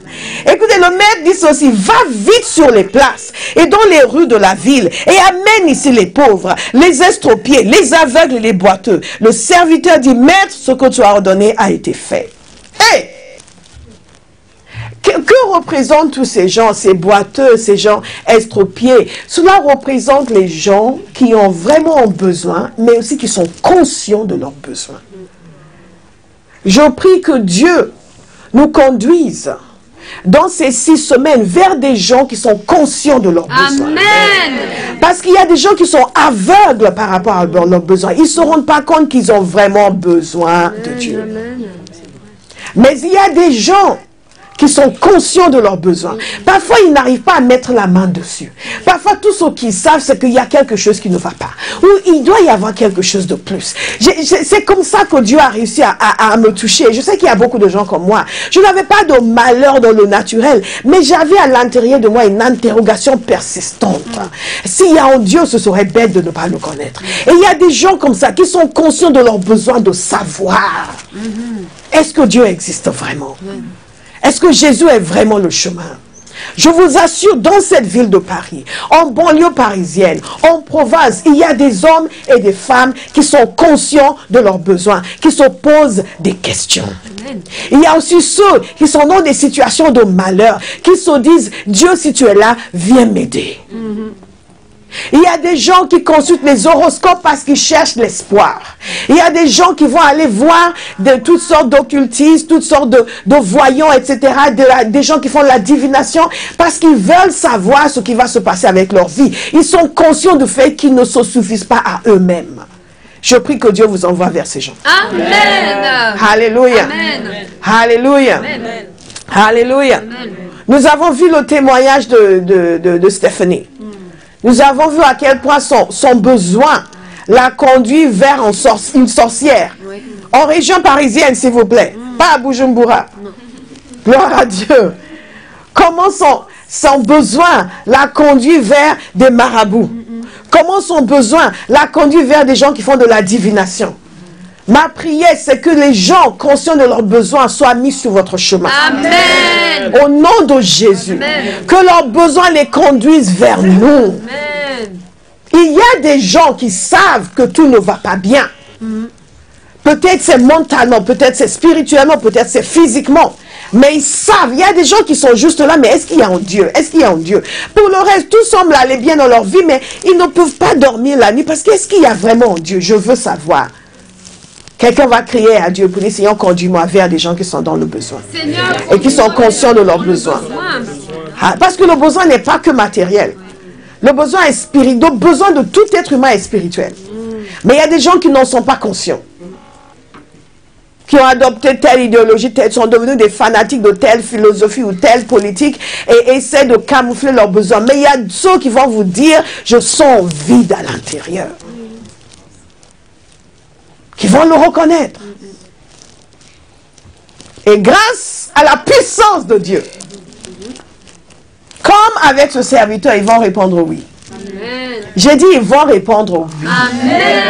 Écoutez, le maître dit ceci, va vite sur les places et dans les rues de la ville et amène ici les pauvres, les estropiés, les aveugles et les boiteux. Le serviteur dit, maître, ce que tu as ordonné a été fait. Hey! Que représentent tous ces gens, ces boiteux, ces gens estropiés? Cela représente les gens qui ont vraiment besoin, mais aussi qui sont conscients de leurs besoins. Je prie que Dieu nous conduise dans ces 6 semaines vers des gens qui sont conscients de leurs besoins. Amen. Parce qu'il y a des gens qui sont aveugles par rapport à leurs besoins. Ils ne se rendent pas compte qu'ils ont vraiment besoin de Dieu. Amen. Mais il y a des gens qui sont conscients de leurs besoins. Parfois, ils n'arrivent pas à mettre la main dessus. Parfois, tout ce qu'ils savent, c'est qu'il y a quelque chose qui ne va pas. Ou il doit y avoir quelque chose de plus. C'est comme ça que Dieu a réussi à me toucher. Je sais qu'il y a beaucoup de gens comme moi. Je n'avais pas de malheur dans le naturel, mais j'avais à l'intérieur de moi une interrogation persistante. S'il y a un Dieu, ce serait bête de ne pas le connaître. Et il y a des gens comme ça qui sont conscients de leurs besoins de savoir. Est-ce que Dieu existe vraiment? Est-ce que Jésus est vraiment le chemin? Je vous assure, dans cette ville de Paris, en banlieue parisienne, en province, il y a des hommes et des femmes qui sont conscients de leurs besoins, qui se posent des questions. Amen. Il y a aussi ceux qui sont dans des situations de malheur, qui se disent, Dieu, si tu es là, viens m'aider. Il y a des gens qui consultent les horoscopes parce qu'ils cherchent l'espoir. Il y a des gens qui vont aller voir de toutes sortes d'occultistes, toutes sortes de voyants, etc. Des gens qui font la divination parce qu'ils veulent savoir ce qui va se passer avec leur vie. Ils sont conscients du fait qu'ils ne se suffisent pas à eux-mêmes. Je prie que Dieu vous envoie vers ces gens. Amen. Alléluia. Amen. Alléluia. Amen. Alléluia. Amen. Nous avons vu le témoignage de Stéphanie. Nous avons vu à quel point son besoin l'a conduit vers une sorcière. Oui. En région parisienne, s'il vous plaît. Pas à Bujumbura. Gloire à Dieu. Comment son besoin l'a conduit vers des marabouts. Comment son besoin l'a conduit vers des gens qui font de la divination. Ma prière, c'est que les gens conscients de leurs besoins soient mis sur votre chemin. Amen. Au nom de Jésus. Amen. Que leurs besoins les conduisent vers nous. Amen. Il y a des gens qui savent que tout ne va pas bien. Peut-être c'est mentalement, peut-être c'est spirituellement, peut-être c'est physiquement. Mais ils savent, il y a des gens qui sont juste là, mais est-ce qu'il y a un Dieu? Est-ce qu'il y a un Dieu? Pour le reste, tout semble aller bien dans leur vie, mais ils ne peuvent pas dormir la nuit parce qu'est-ce qu'il y a vraiment un Dieu? Je veux savoir. Quelqu'un va crier à Dieu pour dire, Seigneur, conduis-moi vers des gens qui sont dans le besoin. Seigneur, Et qui sont conscients de leurs besoins. Parce que le besoin n'est pas que matériel. Le besoin est spirituel. Le besoin de tout être humain est spirituel. Mais il y a des gens qui n'en sont pas conscients. Qui ont adopté telle idéologie, sont devenus des fanatiques de telle philosophie ou telle politique et essaient de camoufler leurs besoins. Mais il y a ceux qui vont vous dire, je sens vide à l'intérieur. Qui vont le reconnaître. Et grâce à la puissance de Dieu, comme avec ce serviteur, ils vont répondre oui. Amen. J'ai dit, ils vont répondre oui. Amen.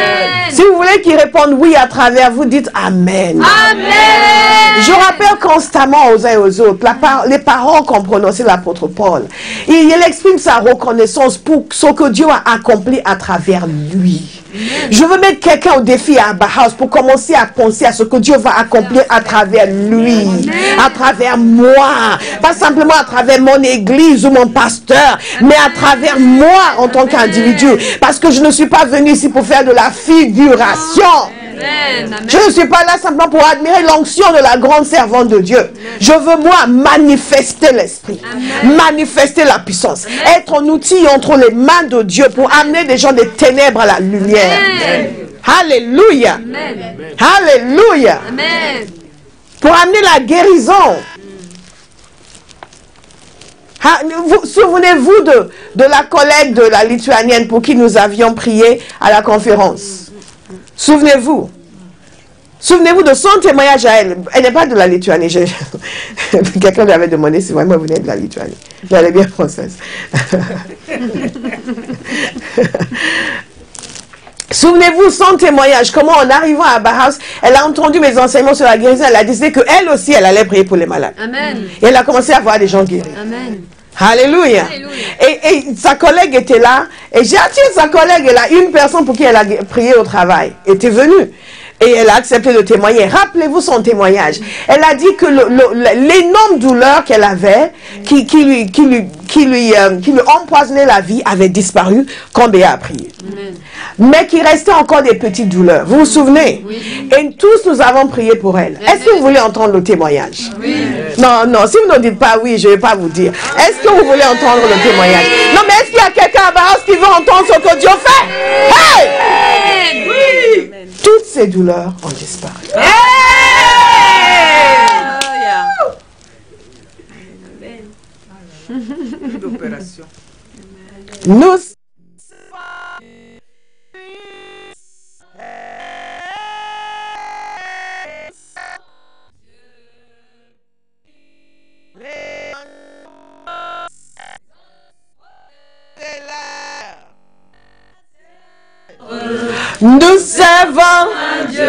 Si vous voulez qu'ils répondent oui à travers vous, dites Amen. Amen. Je rappelle constamment aux uns et aux autres les paroles qu'ont prononcées l'apôtre Paul. Il exprime sa reconnaissance pour ce que Dieu a accompli à travers lui. Je veux mettre quelqu'un au défi à Abba House pour commencer à penser à ce que Dieu va accomplir à travers lui, à travers moi, pas simplement à travers mon église ou mon pasteur, mais à travers moi en tant qu'individu, parce que je ne suis pas venu ici pour faire de la figuration. Je ne suis pas là simplement pour admirer l'onction de la grande servante de Dieu. Je veux, moi, manifester l'esprit, manifester la puissance, être un outil entre les mains de Dieu pour amener des gens des ténèbres à la lumière. Alléluia. Alléluia. Pour amener la guérison. Souvenez-vous de la collègue de la Lituanienne pour qui nous avions prié à la conférence. Souvenez-vous. Souvenez-vous de son témoignage à elle. Elle n'est pas de la Lituanie. Quelqu'un lui avait demandé si moi je venais de la Lituanie. Elle est bien française. Souvenez-vous son témoignage. Comment en arrivant à Abba House, elle a entendu mes enseignements sur la guérison. Elle a décidé qu'elle aussi, elle allait prier pour les malades. Amen. Et elle a commencé à voir des gens guéris. Amen. Alléluia. Et sa collègue était là. Et j'ai attiré sa collègue. Elle a une personne pour qui elle a prié au travail. Était venue. Et elle a accepté de témoigner. Rappelez-vous son témoignage. Elle a dit que l'énorme douleur qu'elle avait, qui lui empoisonnait la vie, avait disparu quand Béa a prié. Amen. Mais qu'il restait encore des petites douleurs. Vous vous souvenez? Oui. Et tous nous avons prié pour elle. Est-ce que vous voulez entendre le témoignage? Oui. Non, non. Si vous ne dites pas oui, je ne vais pas vous dire. Est-ce que vous voulez entendre le témoignage? Non, mais est-ce qu'il y a quelqu'un à Barras qui veut entendre ce que Dieu fait? Hey! Oui! Toutes ces douleurs ont disparu. L'opération. Nous servons un Dieu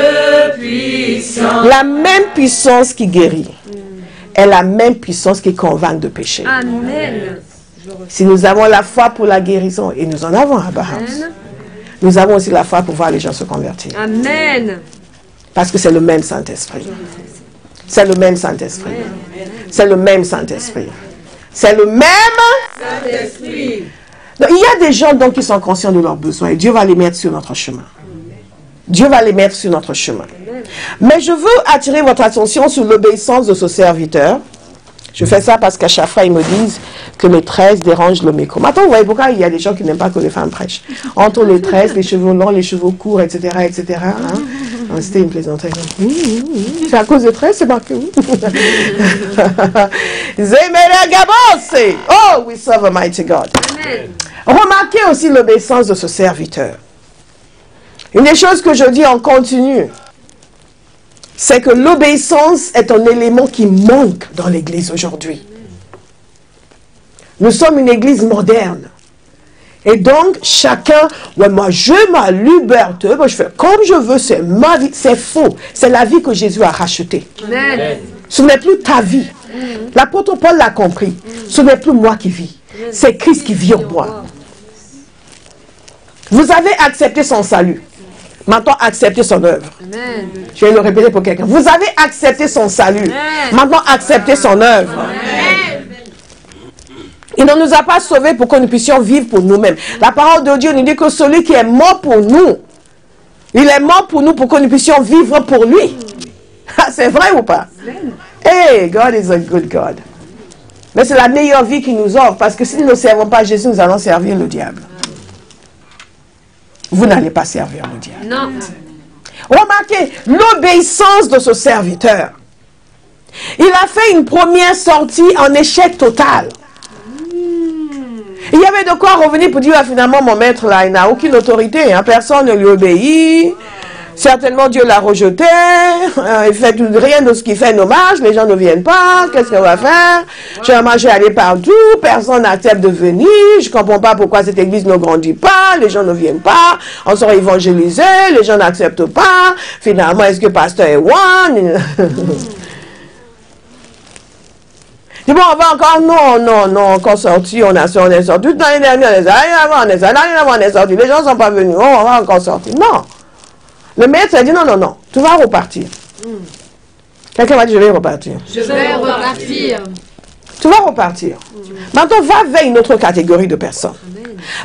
puissant. La même puissance qui guérit est la même puissance qui convainc de pécher. Amen. Si nous avons la foi pour la guérison, et nous en avons à Abba House, nous avons aussi la foi pour voir les gens se convertir. Amen. Parce que c'est le même Saint-Esprit. C'est le même Saint-Esprit. C'est le même Saint-Esprit. C'est le même Saint-Esprit. Donc, il y a des gens donc qui sont conscients de leurs besoins et Dieu va les mettre sur notre chemin. Dieu va les mettre sur notre chemin. Mais je veux attirer votre attention sur l'obéissance de ce serviteur. Je fais ça parce qu'à chaque fois, ils me disent que mes tresses dérangent le micro. Maintenant, vous voyez pourquoi il y a des gens qui n'aiment pas que les femmes prêchent. Entre les tresses, les cheveux longs, les cheveux courts, etc., etc. Hein? C'était une plaisanterie. C'est à cause des tresses, c'est marqué où? Oh, we serve a mighty God. Remarquez aussi l'obéissance de ce serviteur. Une des choses que je dis en continu, c'est que l'obéissance est un élément qui manque dans l'église aujourd'hui. Nous sommes une église moderne. Et donc, chacun, ouais, moi, je ma liberté, moi, je fais comme je veux, c'est ma vie. C'est faux. C'est la vie que Jésus a rachetée. Amen. Ce n'est plus ta vie. L'apôtre Paul l'a compris. Ce n'est plus moi qui vis. C'est Christ qui vit en moi. Vous avez accepté son salut. Maintenant, acceptez son œuvre. Amen. Je vais le répéter pour quelqu'un. Vous avez accepté son salut. Amen. Maintenant, acceptez son œuvre. Amen. Il ne nous a pas sauvés pour que nous puissions vivre pour nous-mêmes. La parole de Dieu nous dit que celui qui est mort pour nous Il est mort pour nous, pour que nous puissions vivre pour lui. C'est vrai ou pas? Hey, God is a good God. Mais c'est la meilleure vie qu'il nous offre, parce que si nous ne servons pas Jésus, nous allons servir le diable. Vous n'allez pas servir le diable. Non. Remarquez l'obéissance de ce serviteur. Il a fait une première sortie en échec total. Il y avait de quoi revenir pour dire, ah, finalement, mon maître là, il n'a aucune autorité. Hein, personne ne lui obéit. Certainement, Dieu l'a rejeté. Il fait rien de ce qui fait dommage. Les gens ne viennent pas. Qu'est-ce qu'on va faire? J'ai aller partout. Personne n'accepte de venir. Je ne comprends pas pourquoi cette église ne grandit pas. Les gens ne viennent pas. On sera évangélisé. Les gens n'acceptent pas. Finalement, est-ce que pasteur est one? Dis bon, on va encore, non, encore sorti, on est sorti. Toute l'année dernière, on est sorti. Les gens ne sont pas venus. Oh, on va encore sortir. Non. Le maître a dit non, tu vas repartir. Quelqu'un m'a dit, je vais repartir. Je vais repartir. Tu vas repartir. Maintenant, va vers une autre catégorie de personnes.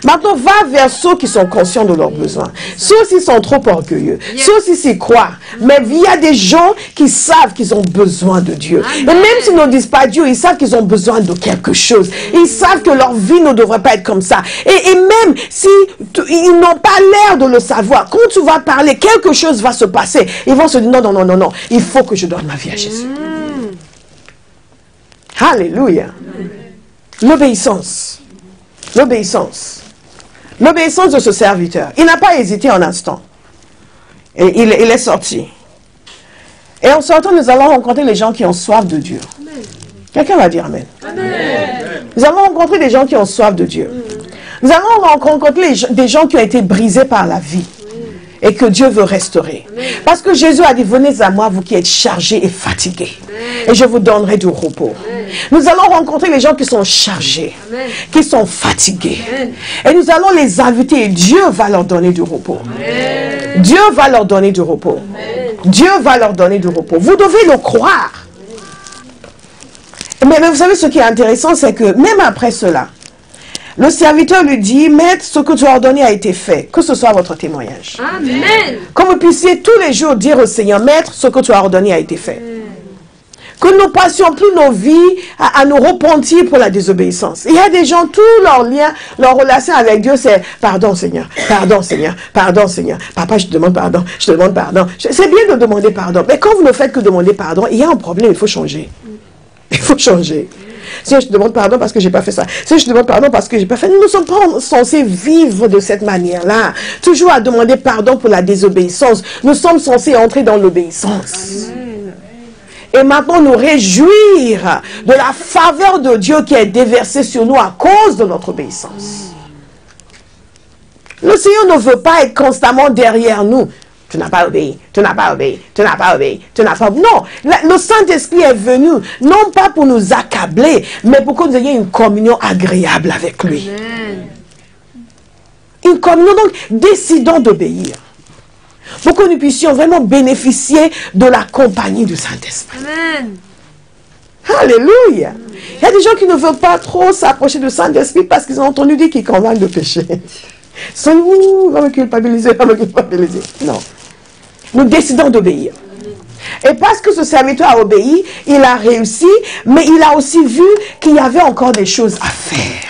Maintenant, va vers ceux qui sont conscients de leurs besoins. Ceux-ci sont trop orgueilleux. Ceux-ci s'y croient. Mais il y a des gens qui savent qu'ils ont besoin de Dieu. Et même s'ils ne disent pas Dieu, ils savent qu'ils ont besoin de quelque chose. Ils savent que leur vie ne devrait pas être comme ça. Et même si ils n'ont pas l'air de le savoir, quand tu vas parler, quelque chose va se passer. Ils vont se dire non, il faut que je donne ma vie à Jésus. Alléluia. L'obéissance. L'obéissance. L'obéissance de ce serviteur. Il n'a pas hésité un instant. Et il est sorti. Et en sortant, nous allons rencontrer les gens qui ont soif de Dieu. Quelqu'un va dire Amen. Amen. Nous allons rencontrer des gens qui ont soif de Dieu. Nous allons rencontrer des gens qui ont été brisés par la vie. Et que Dieu veut restaurer. Parce que Jésus a dit, venez à moi, vous qui êtes chargés et fatigués. Et je vous donnerai du repos. Nous allons rencontrer les gens qui sont chargés, qui sont fatigués. Et nous allons les inviter et Dieu va leur donner du repos. Dieu va leur donner du repos. Dieu va leur donner du repos. Vous devez le croire. Mais vous savez, ce qui est intéressant, c'est que même après cela, le serviteur lui dit, Maître, ce que tu as ordonné a été fait. Que ce soit votre témoignage. Amen. Que vous puissiez tous les jours dire au Seigneur, Maître, ce que tu as ordonné a été fait. Que nous passions plus nos vies à nous repentir pour la désobéissance. Il y a des gens, tous leurs liens, leur relation avec Dieu, c'est pardon Seigneur, pardon Seigneur, pardon Seigneur. Papa, je te demande pardon, je te demande pardon. C'est bien de demander pardon. Mais quand vous ne faites que demander pardon, il y a un problème, il faut changer. Il faut changer. Si je te demande pardon parce que j'ai pas fait ça. Si je te demande pardon parce que j'ai pas fait. Nous ne sommes pas censés vivre de cette manière-là. Toujours à demander pardon pour la désobéissance. Nous sommes censés entrer dans l'obéissance. Et maintenant nous réjouir de la faveur de Dieu qui est déversée sur nous à cause de notre obéissance. Le Seigneur ne veut pas être constamment derrière nous. Tu n'as pas obéi, tu n'as pas obéi, tu n'as pas obéi, tu n'as pas... Non, le Saint-Esprit est venu, non pas pour nous accabler, mais pour que nous ayons une communion agréable avec lui. Amen. Une communion, donc, décidons d'obéir. Pour que nous puissions vraiment bénéficier de la compagnie du Saint-Esprit. Amen. Alléluia. Il y a des gens qui ne veulent pas trop s'approcher du Saint-Esprit parce qu'ils ont entendu dire qu'il convainc de péché. C'est nous, va me culpabiliser, va me culpabiliser. Non. Nous décidons d'obéir. Et parce que ce serviteur a obéi, il a réussi, mais il a aussi vu qu'il y avait encore des choses à faire.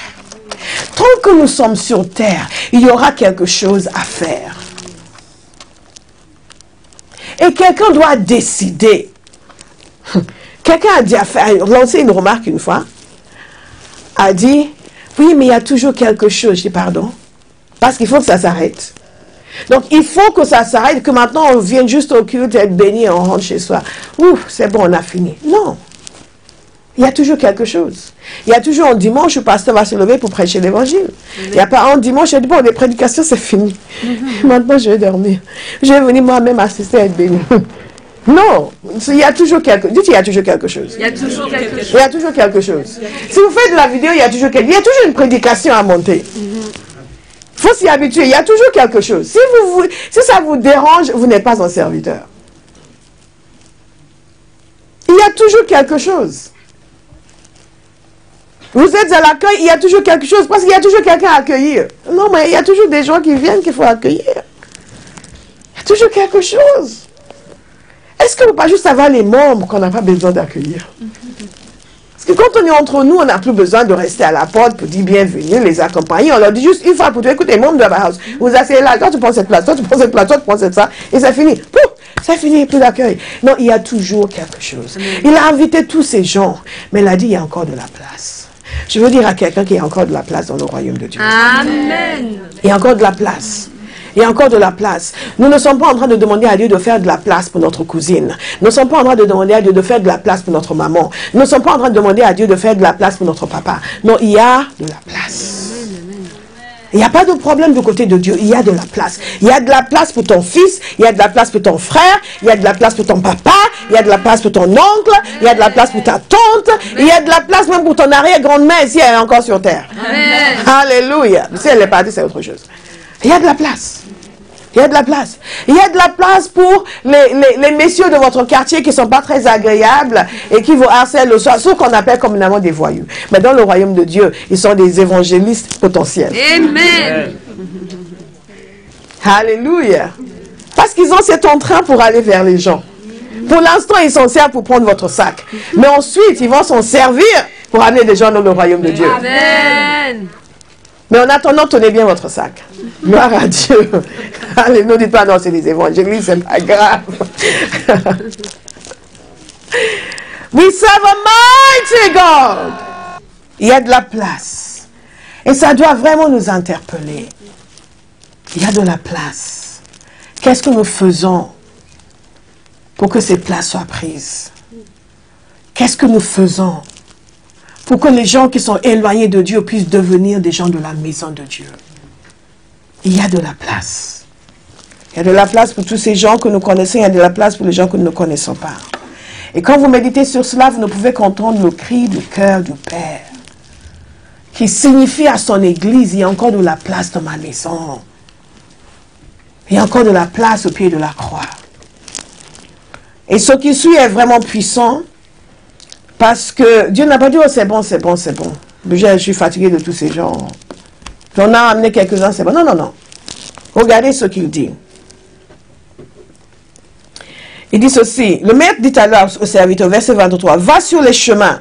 Tant que nous sommes sur terre, il y aura quelque chose à faire. Et quelqu'un doit décider. Quelqu'un a dit lancé une remarque une fois, a dit, oui, mais il y a toujours quelque chose. Je dis, pardon. Parce qu'il faut que ça s'arrête. Donc, il faut que ça s'arrête, que maintenant, on vienne juste au culte, être béni et on rentre chez soi. Ouf, c'est bon, on a fini. Non. Il y a toujours quelque chose. Il y a toujours un dimanche où le pasteur va se lever pour prêcher l'évangile. Il n'y a pas un dimanche, il dit, bon, les prédications, c'est fini. Maintenant, je vais dormir. Je vais venir moi-même assister à être béni. Non, il y a toujours quelque chose. Dites, il y a toujours quelque chose. Il y a toujours quelque chose. Il y a toujours quelque chose. Si vous faites de la vidéo, il y a toujours quelque chose. Il y a toujours une prédication à monter. Il faut s'y habituer. Il y a toujours quelque chose. Si ça vous dérange, vous n'êtes pas un serviteur. Il y a toujours quelque chose. Vous êtes à l'accueil, il y a toujours quelque chose. Parce qu'il y a toujours quelqu'un à accueillir. Non, mais il y a toujours des gens qui viennent qu'il faut accueillir. Il y a Toujours quelque chose. Est-ce que vous ne pouvez pas juste avoir les membres qu'on n'a pas besoin d'accueillir? Parce que quand on est entre nous, on n'a plus besoin de rester à la porte pour dire bienvenue, les accompagner. On leur dit juste une fois pour tout, écoutez, membres de la house, vous asseyez là, toi tu prends cette place, toi tu prends cette place, toi tu prends cette ça, et ça finit. Pouf, ça finit, plus d'accueil. Non, il y a toujours quelque chose. Il a invité tous ces gens, mais il a dit il y a encore de la place. Je veux dire à quelqu'un qu'il y a encore de la place dans le royaume de Dieu. Amen. Il y a encore de la place. Il y a encore de la place. Nous ne sommes pas en train de demander à Dieu de faire de la place pour notre cousine. Nous ne sommes pas en train de demander à Dieu de faire de la place pour notre maman. Nous ne sommes pas en train de demander à Dieu de faire de la place pour notre papa. Non, il y a de la place. Il n'y a pas de problème du côté de Dieu. Il y a de la place. Il y a de la place pour ton fils. Il y a de la place pour ton frère. Il y a de la place pour ton papa. Il y a de la place pour ton oncle. Il y a de la place pour ta tante. Il y a de la place même pour ton arrière-grand-mère si elle est encore sur terre. Amen. Alléluia. Si elle est partie, c'est autre chose. Il y a de la place. Il y a de la place. Il y a de la place pour les messieurs de votre quartier qui ne sont pas très agréables et qui vous harcèlent le soir, ceux qu'on appelle communément des voyous. Mais dans le royaume de Dieu, ils sont des évangélistes potentiels. Amen. Alléluia. Parce qu'ils ont cet entrain pour aller vers les gens. Pour l'instant, ils s'en servent pour prendre votre sac. Mais ensuite, ils vont s'en servir pour amener des gens dans le royaume de Dieu. Amen. Mais en attendant, tenez bien votre sac. Gloire à Dieu. Allez, ne dites pas non, c'est des évangélistes, c'est pas grave. We serve a mighty God. Il y a de la place. Et ça doit vraiment nous interpeller. Il y a de la place. Qu'est-ce que nous faisons pour que ces places soient prises? Qu'est-ce que nous faisons pour que les gens qui sont éloignés de Dieu puissent devenir des gens de la maison de Dieu? Il y a de la place. Il y a de la place pour tous ces gens que nous connaissons, il y a de la place pour les gens que nous ne connaissons pas. Et quand vous méditez sur cela, vous ne pouvez qu'entendre le cri du cœur du Père, qui signifie à son Église, il y a encore de la place dans ma maison. Il y a encore de la place au pied de la croix. Et ce qui suit est vraiment puissant, parce que Dieu n'a pas dit, oh c'est bon, c'est bon, c'est bon. Je suis fatigué de tous ces gens. J'en ai amené quelques-uns, c'est bon. Non, non, non. Regardez ce qu'il dit. Il dit ceci. Le maître dit alors au serviteur, verset 23, va sur les chemins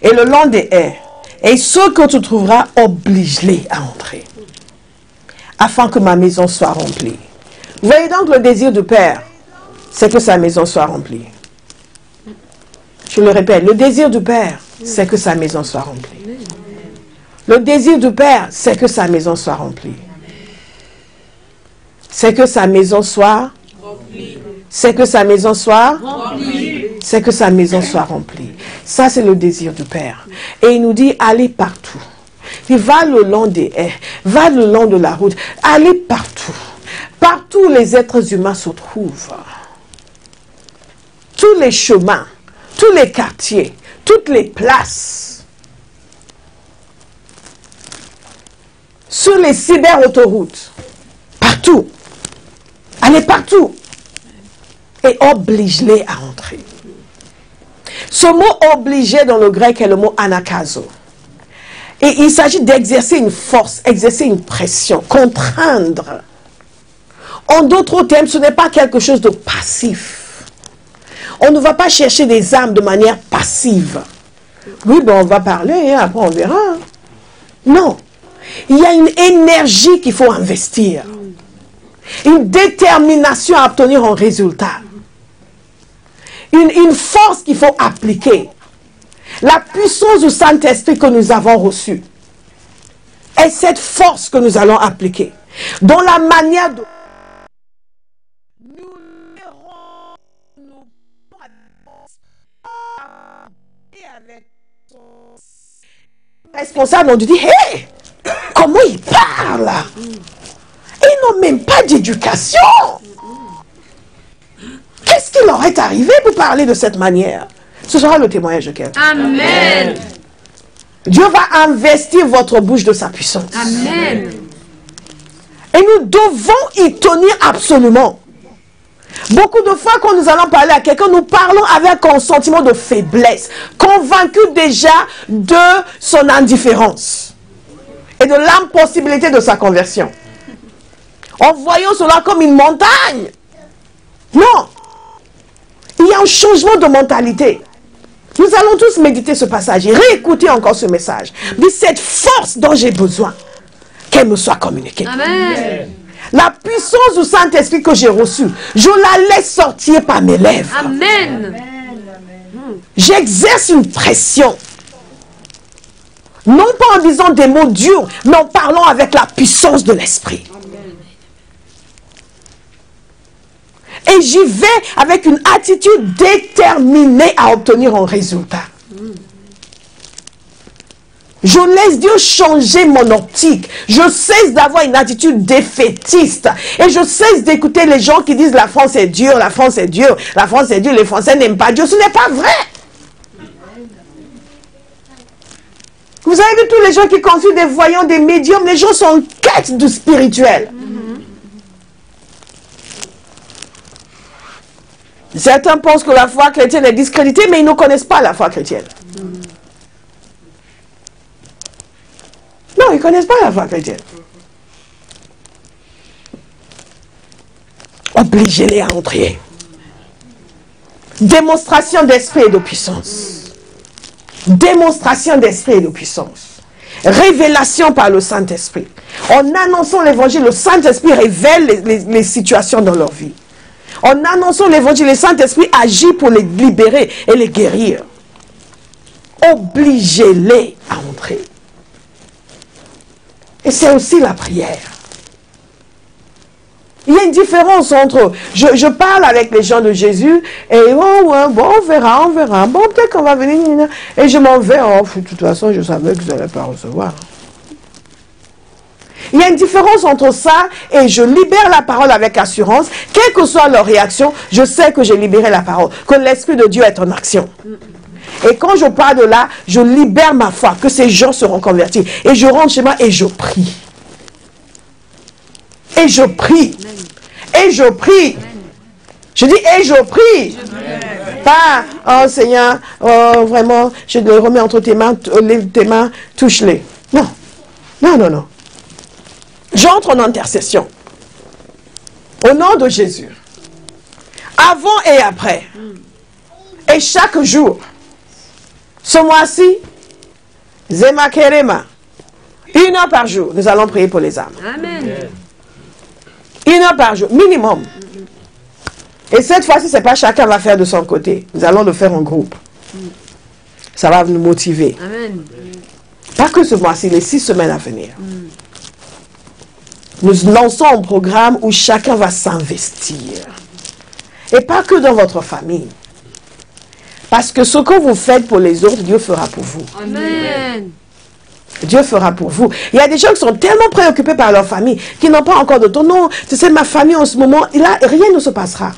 et le long des haies, et ceux que tu trouveras, oblige-les à entrer, afin que ma maison soit remplie. Vous voyez donc le désir du Père, c'est que sa maison soit remplie. Je le répète, le désir du Père, c'est que sa maison soit remplie. Le désir du Père, c'est que sa maison soit remplie. C'est que sa maison soit remplie. C'est que sa maison soit remplie. C'est que sa maison soit remplie. Ça, c'est le désir du Père. Et il nous dit, allez partout. Il va le long des haies, va le long de la route, allez partout. Partout où les êtres humains se trouvent. Tous les chemins, tous les quartiers, toutes les places. Sur les cyberautoroutes, partout, allez partout et oblige-les à entrer. Ce mot obligé dans le grec est le mot anakazo. Et il s'agit d'exercer une force, exercer une pression, contraindre. En d'autres termes, ce n'est pas quelque chose de passif. On ne va pas chercher des âmes de manière passive. Oui, ben on va parler, hein, après on verra. Non. Il y a une énergie qu'il faut investir. Une détermination à obtenir un résultat. Une force qu'il faut appliquer. La puissance du Saint-Esprit que nous avons reçue. Et cette force que nous allons appliquer. Dans la manière de... Responsable, on lui dit, hé, comment il parle? Ils n'ont même pas d'éducation. Qu'est-ce qui leur est arrivé pour parler de cette manière? Ce sera le témoignage de quelqu'un. Amen. Dieu va investir votre bouche de sa puissance. Amen. Et nous devons y tenir absolument. Beaucoup de fois, quand nous allons parler à quelqu'un, nous parlons avec un sentiment de faiblesse, convaincu déjà de son indifférence et de l'impossibilité de sa conversion. En voyant cela comme une montagne. Non. Il y a un changement de mentalité. Nous allons tous méditer ce passage et réécouter encore ce message. De cette force dont j'ai besoin, qu'elle me soit communiquée. Amen. La puissance du Saint-Esprit que j'ai reçue, je la laisse sortir par mes lèvres. Amen. J'exerce une pression. Non pas en disant des mots durs, mais en parlant avec la puissance de l'Esprit. Et j'y vais avec une attitude déterminée à obtenir un résultat. Je laisse Dieu changer mon optique. Je cesse d'avoir une attitude défaitiste. Et je cesse d'écouter les gens qui disent la France est dure, la France est dure, la France est dure, les Français n'aiment pas Dieu. Ce n'est pas vrai. Vous avez vu tous les gens qui consultent des voyants, des médiums, les gens sont en quête du spirituel. Certains pensent que la foi chrétienne est discréditée, mais ils ne connaissent pas la foi chrétienne. Non, ils ne connaissent pas la foi chrétienne. Obligez-les à entrer. Démonstration d'esprit et de puissance. Démonstration d'esprit et de puissance. Révélation par le Saint-Esprit. En annonçant l'évangile, le Saint-Esprit révèle les situations dans leur vie. En annonçant l'évangile, le Saint-Esprit agit pour les libérer et les guérir. Obligez-les à entrer. Et c'est aussi la prière. Il y a une différence entre, je parle avec les gens de Jésus, et oh ouais, bon, on verra, bon, peut-être qu'on va venir, et je m'en vais, oh, de toute façon, je savais que je n'allais pas recevoir. Il y a une différence entre ça, et je libère la parole avec assurance, quelle que soit leur réaction, je sais que j'ai libéré la parole, que l'Esprit de Dieu est en action. Et quand je pars de là, je libère ma foi, que ces gens seront convertis, et je rentre chez moi, et je prie. Et je prie. Et je prie. Je dis, et je prie. Pas, oh Seigneur, oh, vraiment, je les remets entre tes mains, lève tes mains, touche-les. Non. Non, non, non. J'entre en intercession. Au nom de Jésus. Avant et après. Et chaque jour. Ce mois-ci, Zema Kerema. 1 heure par jour, nous allons prier pour les âmes. Amen. 1 heure par jour, minimum. Et cette fois-ci, ce n'est pas chacun va faire de son côté. Nous allons le faire en groupe. Ça va nous motiver. Amen. Pas que ce mois-ci, les 6 semaines à venir. Nous lançons un programme où chacun va s'investir. Et pas que dans votre famille. Parce que ce que vous faites pour les autres, Dieu fera pour vous. Amen. Dieu fera pour vous. Il y a des gens qui sont tellement préoccupés par leur famille, qui n'ont pas encore de temps. Non, tu sais, ma famille en ce moment, là, rien ne se passera.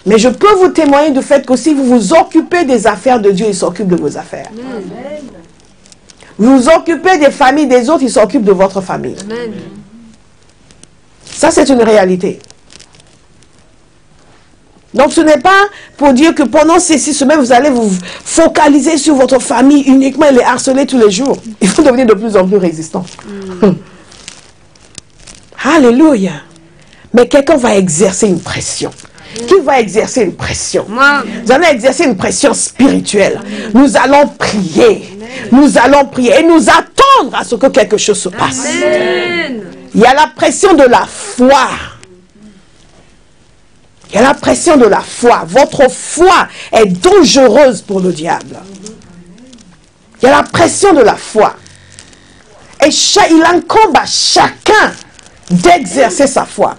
Mais je peux vous témoigner du fait que si vous vous occupez des affaires de Dieu, il s'occupe de vos affaires. Amen. Vous vous occupez des familles des autres, il s'occupe de votre famille. Amen. Ça, c'est une réalité. Donc, ce n'est pas pour dire que pendant ces 6 semaines, vous allez vous focaliser sur votre famille uniquement et les harceler tous les jours. Il faut devenir de plus en plus résistant. Alléluia. Mais quelqu'un va exercer une pression. Qui va exercer une pression? Moi. Vous allez exercer une pression spirituelle. Nous allons prier. Nous allons prier et nous attendre à ce que quelque chose se passe. Amen. Il y a la pression de la foi. Il y a la pression de la foi. Votre foi est dangereuse pour le diable. Il y a la pression de la foi. Et il incombe à chacun d'exercer sa foi.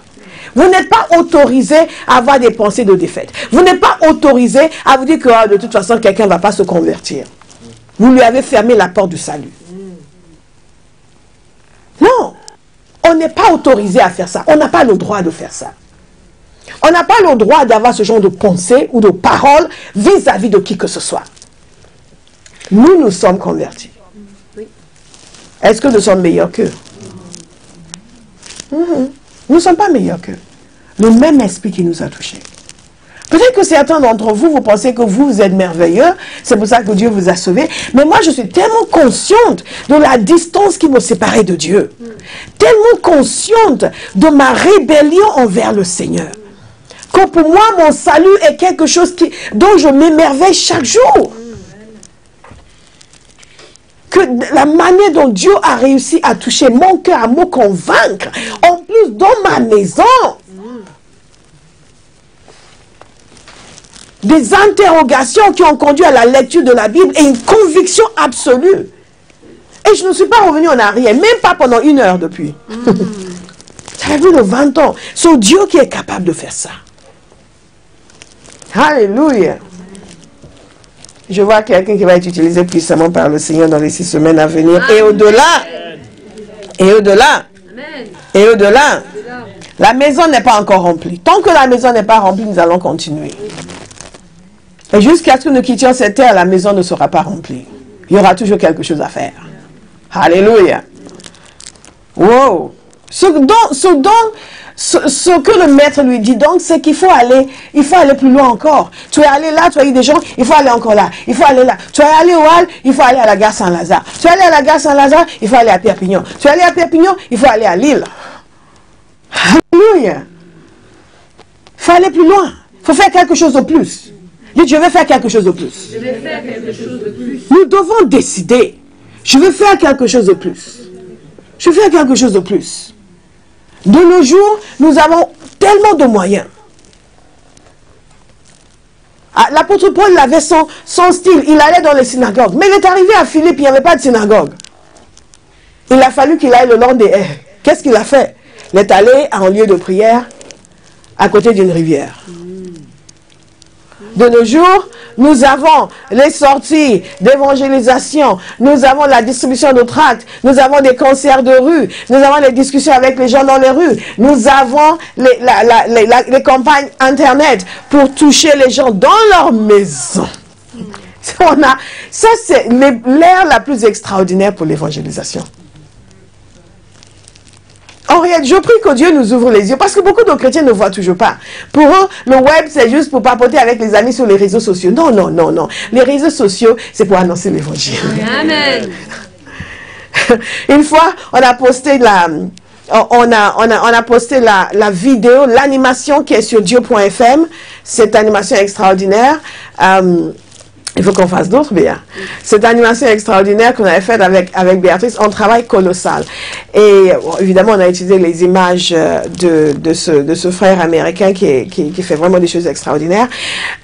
Vous n'êtes pas autorisé à avoir des pensées de défaite. Vous n'êtes pas autorisé à vous dire que oh, de toute façon, quelqu'un ne va pas se convertir. Vous lui avez fermé la porte du salut. Non. On n'est pas autorisé à faire ça. On n'a pas le droit de faire ça. On n'a pas le droit d'avoir ce genre de pensée ou de parole vis-à-vis de qui que ce soit. Nous, nous sommes convertis. Est-ce que nous sommes meilleurs qu'eux? Nous ne sommes pas meilleurs qu'eux. Le même esprit qui nous a touchés. Peut-être que certains d'entre vous, vous pensez que vous êtes merveilleux, c'est pour ça que Dieu vous a sauvés. Mais moi, je suis tellement consciente de la distance qui me séparait de Dieu. tellement consciente de ma rébellion envers le Seigneur, que pour moi, mon salut est quelque chose dont je m'émerveille chaque jour. Que la manière dont Dieu a réussi à toucher mon cœur, à me convaincre, en plus dans ma maison. Des interrogations qui ont conduit à la lecture de la Bible et une conviction absolue. Et je ne suis pas revenue en arrière, même pas pendant 1 heure depuis. Ça fait plus de 20 ans. C'est Dieu qui est capable de faire ça. Alléluia. Je vois quelqu'un qui va être utilisé puissamment par le Seigneur dans les 6 semaines à venir. Et au-delà. Et au-delà. Et au-delà. La maison n'est pas encore remplie. Tant que la maison n'est pas remplie, nous allons continuer. Et jusqu'à ce que nous quittions cette terre, la maison ne sera pas remplie. Il y aura toujours quelque chose à faire. Alléluia. Wow. Ce que le maître lui dit donc, c'est qu'il faut aller plus loin encore. Tu es allé là, tu as eu des gens, il faut aller encore là. Il faut aller là. Tu es allé au Hall, il faut aller à la gare Saint-Lazare. Tu es allé à la gare Saint-Lazare, il faut aller à Perpignan. Tu es allé à Perpignan, il faut aller à Lille. Alléluia. Il faut aller plus loin. Il faut faire quelque chose de plus. Dites, je vais faire quelque chose de plus. Je vais faire quelque chose de plus. Nous devons décider. Je veux faire quelque chose de plus. Je veux faire quelque chose de plus. De nos jours, nous avons tellement de moyens. L'apôtre Paul avait son style. Il allait dans les synagogues. Mais il est arrivé à Philippe, il n'y avait pas de synagogue. Il a fallu qu'il aille le long des haies. Qu'est-ce qu'il a fait? Il est allé en lieu de prière à côté d'une rivière. De nos jours, nous avons les sorties d'évangélisation, nous avons la distribution de tracts, nous avons des concerts de rue, nous avons les discussions avec les gens dans les rues, nous avons les campagnes Internet pour toucher les gens dans leur maison. Ça, c'est l'ère la plus extraordinaire pour l'évangélisation. En réalité, je prie que Dieu nous ouvre les yeux, parce que beaucoup de chrétiens ne voient toujours pas. Pour eux, le web, c'est juste pour papoter avec les amis sur les réseaux sociaux. Non, non, non, non. Les réseaux sociaux, c'est pour annoncer l'évangile. Amen. Une fois, on a posté la vidéo, l'animation qui est sur Dieu.fm. Cette animation extraordinaire. Il faut qu'on fasse d'autres, bien. Cette animation extraordinaire qu'on avait faite avec Béatrice, un travail colossal. Et bon, évidemment, on a utilisé les images de ce frère américain qui fait vraiment des choses extraordinaires.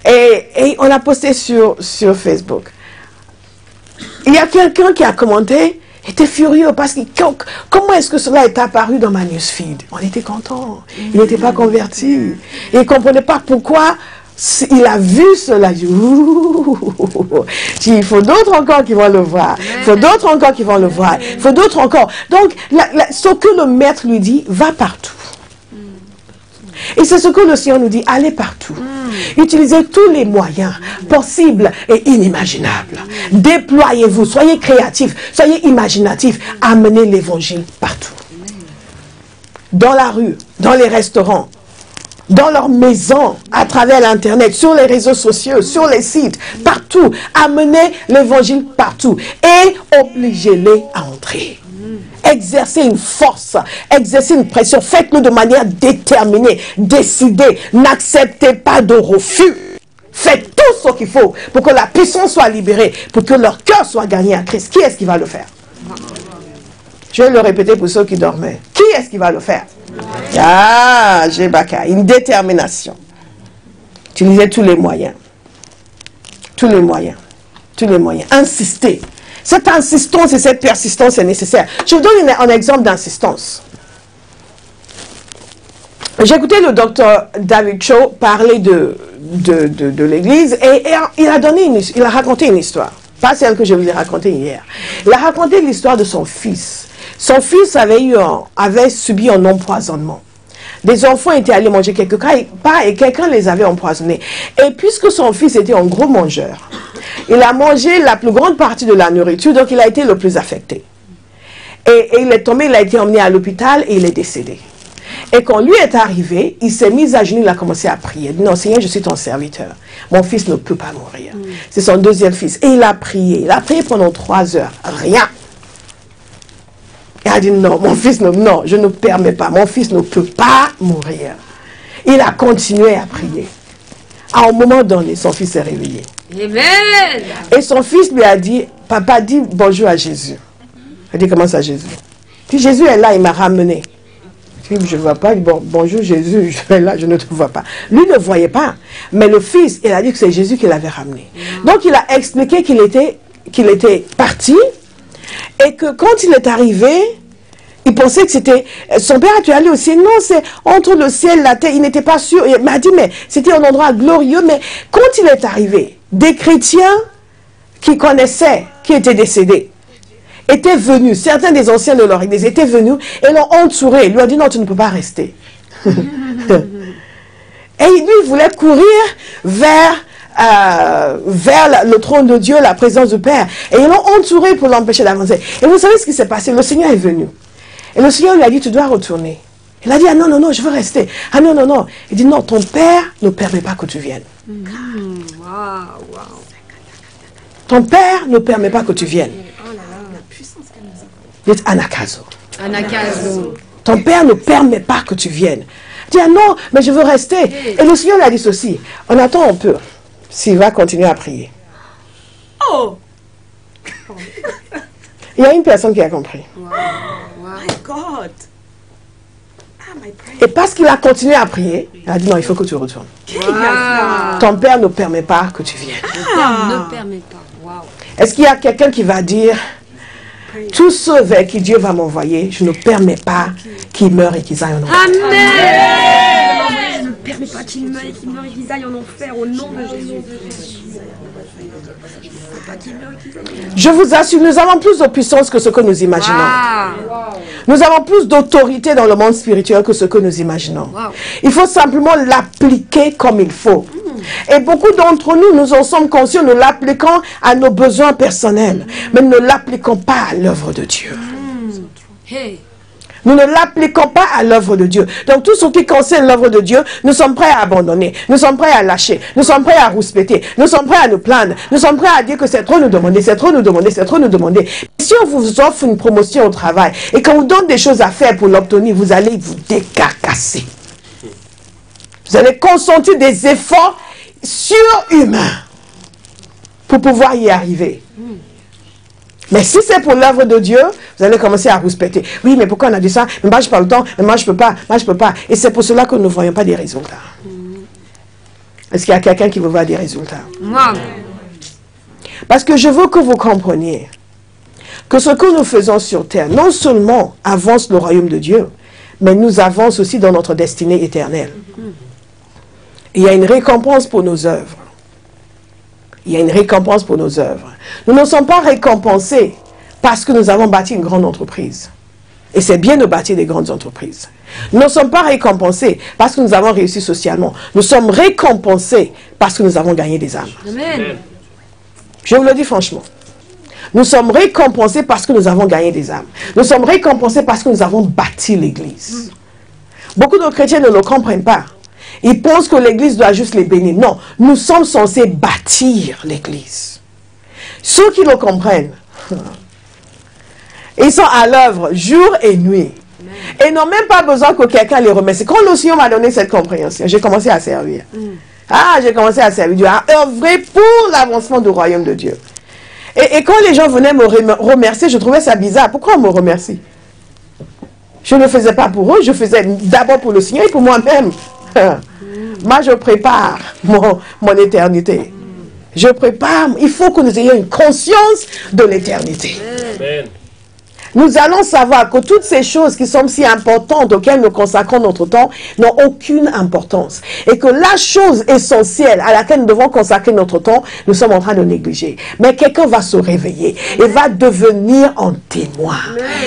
Et on l'a posté sur Facebook. Il y a quelqu'un qui a commenté, était furieux parce que comment est-ce que cela est apparu dans ma newsfeed? On était content. Il n'était pas converti. Il ne comprenait pas pourquoi. Il a vu cela, il faut d'autres encore qui vont le voir. Il faut d'autres encore qui vont le voir. Il faut d'autres encore. Donc, ce que le maître lui dit, va partout. Et c'est ce que le Seigneur nous dit, allez partout. Utilisez tous les moyens possibles et inimaginables. Déployez-vous, soyez créatifs, soyez imaginatifs. Amenez l'évangile partout. Dans la rue, dans les restaurants, dans leur maison, à travers l'Internet, sur les réseaux sociaux, sur les sites, partout. Amenez l'évangile partout et obligez-les à entrer. Exercez une force, exercez une pression, faites-le de manière déterminée, décidée. N'acceptez pas de refus. Faites tout ce qu'il faut pour que la puissance soit libérée, pour que leur cœur soit gagné à Christ. Qui est-ce qui va le faire? Je vais le répéter pour ceux qui dormaient. Qui est-ce qui va le faire? Ah, Jébaka, une détermination. Utilisez tous les moyens. Tous les moyens. Tous les moyens. Insistez. Cette insistance et cette persistance est nécessaire. Je vous donne un exemple d'insistance. J'ai écouté le docteur David Cho parler de l'église et il a raconté une histoire. Pas celle que je vous ai racontée hier. Il a raconté l'histoire de son fils. Son fils avait subi un empoisonnement. Des enfants étaient allés manger quelque part et quelqu'un les avait empoisonnés. Et puisque son fils était un gros mangeur, il a mangé la plus grande partie de la nourriture, donc il a été le plus affecté. Et il est tombé, il a été emmené à l'hôpital et il est décédé. Et quand lui est arrivé, il s'est mis à genoux, il a commencé à prier. Il dit, non, Seigneur, je suis ton serviteur. Mon fils ne peut pas mourir. C'est son deuxième fils. Et il a prié. Il a prié pendant 3 heures. Rien. Et elle a dit, non, mon fils, non, je ne permets pas. Mon fils ne peut pas mourir. Il a continué à prier. À un moment donné, son fils est réveillé. Amen. Et son fils lui a dit, papa, dis bonjour à Jésus. Elle dit, comment ça, Jésus? Puis Jésus est là, il m'a ramené. Je ne vois pas, il dit, bonjour Jésus, je suis là, je ne te vois pas. Lui ne voyait pas. Mais le fils, il a dit que c'est Jésus qui l'avait ramené. Donc il a expliqué qu'il était parti et que quand il est arrivé, il pensait que c'était... Son père a dû aller au ciel. Non, c'est entre le ciel et la terre. Il n'était pas sûr. Il m'a dit, mais c'était un endroit glorieux. Mais quand il est arrivé, des chrétiens qui connaissaient, qui étaient décédés, étaient venus. Certains des anciens de leur église étaient venus et l'ont entouré. Ils lui ont dit, non, tu ne peux pas rester. Et lui, il voulait courir vers le trône de Dieu, la présence du Père. Et ils l'ont entouré pour l'empêcher d'avancer. Et vous savez ce qui s'est passé? Le Seigneur est venu. Et le Seigneur lui a dit, tu dois retourner. Il a dit, ah non, non, non, je veux rester. Ah non, non, non. Il dit, non, ton père ne permet pas que tu viennes. Ton père ne permet pas que tu viennes. Dites anakazo. Anakazo. Ton père ne permet pas que tu viennes. Il dit, ah non, mais je veux rester. Et le Seigneur lui a dit ceci, on attend un peu, s'il va continuer à prier. Oh! Il y a une personne qui a compris. My God! Et parce qu'il a continué à prier, il a dit non, il faut que tu retournes. Ton père ne permet pas que tu viennes. Ton père ne permet pas. Wow. Est-ce qu'il y a quelqu'un qui va dire, tous ceux vers qui Dieu va m'envoyer, je ne permets pas qu'ils meurent et qu'ils aillent en enfer. Amen. Je ne permets pas qu'ils meurent et qu'ils aillent en enfer au nom de Jésus. Je vous assure, nous avons plus de puissance que ce que nous imaginons. Nous avons plus d'autorité dans le monde spirituel que ce que nous imaginons. Il faut simplement l'appliquer comme il faut. Et beaucoup d'entre nous, nous en sommes conscients, nous l'appliquons à nos besoins personnels, mais nous ne l'appliquons pas à l'œuvre de Dieu. Nous ne l'appliquons pas à l'œuvre de Dieu. Donc tout ce qui concerne l'œuvre de Dieu, nous sommes prêts à abandonner, nous sommes prêts à lâcher, nous sommes prêts à rouspéter, nous sommes prêts à nous plaindre, nous sommes prêts à dire que c'est trop nous demander, c'est trop nous demander, c'est trop nous demander. Si on vous offre une promotion au travail et qu'on vous donne des choses à faire pour l'obtenir, vous allez vous décarcasser. Vous allez consentir des efforts surhumains pour pouvoir y arriver. Mais si c'est pour l'œuvre de Dieu, vous allez commencer à rouspéter. Oui, mais pourquoi on a dit ça? Mais moi, je n'ai pas le temps. Mais moi, je ne peux pas. Moi, je ne peux pas. Et c'est pour cela que nous ne voyons pas des résultats. Est-ce qu'il y a quelqu'un qui veut voir des résultats? Moi. Parce que je veux que vous compreniez que ce que nous faisons sur terre, non seulement avance le royaume de Dieu, mais nous avance aussi dans notre destinée éternelle. Il y a une récompense pour nos œuvres. Il y a une récompense pour nos œuvres. Nous ne sommes pas récompensés parce que nous avons bâti une grande entreprise. Et c'est bien de bâtir des grandes entreprises. Nous ne sommes pas récompensés parce que nous avons réussi socialement. Nous sommes récompensés parce que nous avons gagné des âmes. Amen. Je vous le dis franchement. Nous sommes récompensés parce que nous avons gagné des âmes. Nous sommes récompensés parce que nous avons bâti l'église. Beaucoup de chrétiens ne le comprennent pas. Ils pensent que l'église doit juste les bénir. Non, nous sommes censés bâtir l'église. Ceux qui le comprennent, ils sont à l'œuvre jour et nuit. Et n'ont même pas besoin que quelqu'un les remercie. Quand le Seigneur m'a donné cette compréhension, j'ai commencé à servir. J'ai commencé à servir Dieu, à œuvrer pour l'avancement du royaume de Dieu. Et quand les gens venaient me remercier, je trouvais ça bizarre. Pourquoi on me remercie? Je ne faisais pas pour eux, je faisais d'abord pour le Seigneur et pour moi-même. Moi, je prépare mon éternité. Je prépare. Il faut que nous ayons une conscience de l'éternité. Amen. Nous allons savoir que toutes ces choses qui sont si importantes auxquelles nous consacrons notre temps n'ont aucune importance. Et que la chose essentielle à laquelle nous devons consacrer notre temps, nous sommes en train de négliger. Mais quelqu'un va se réveiller et va devenir un témoin.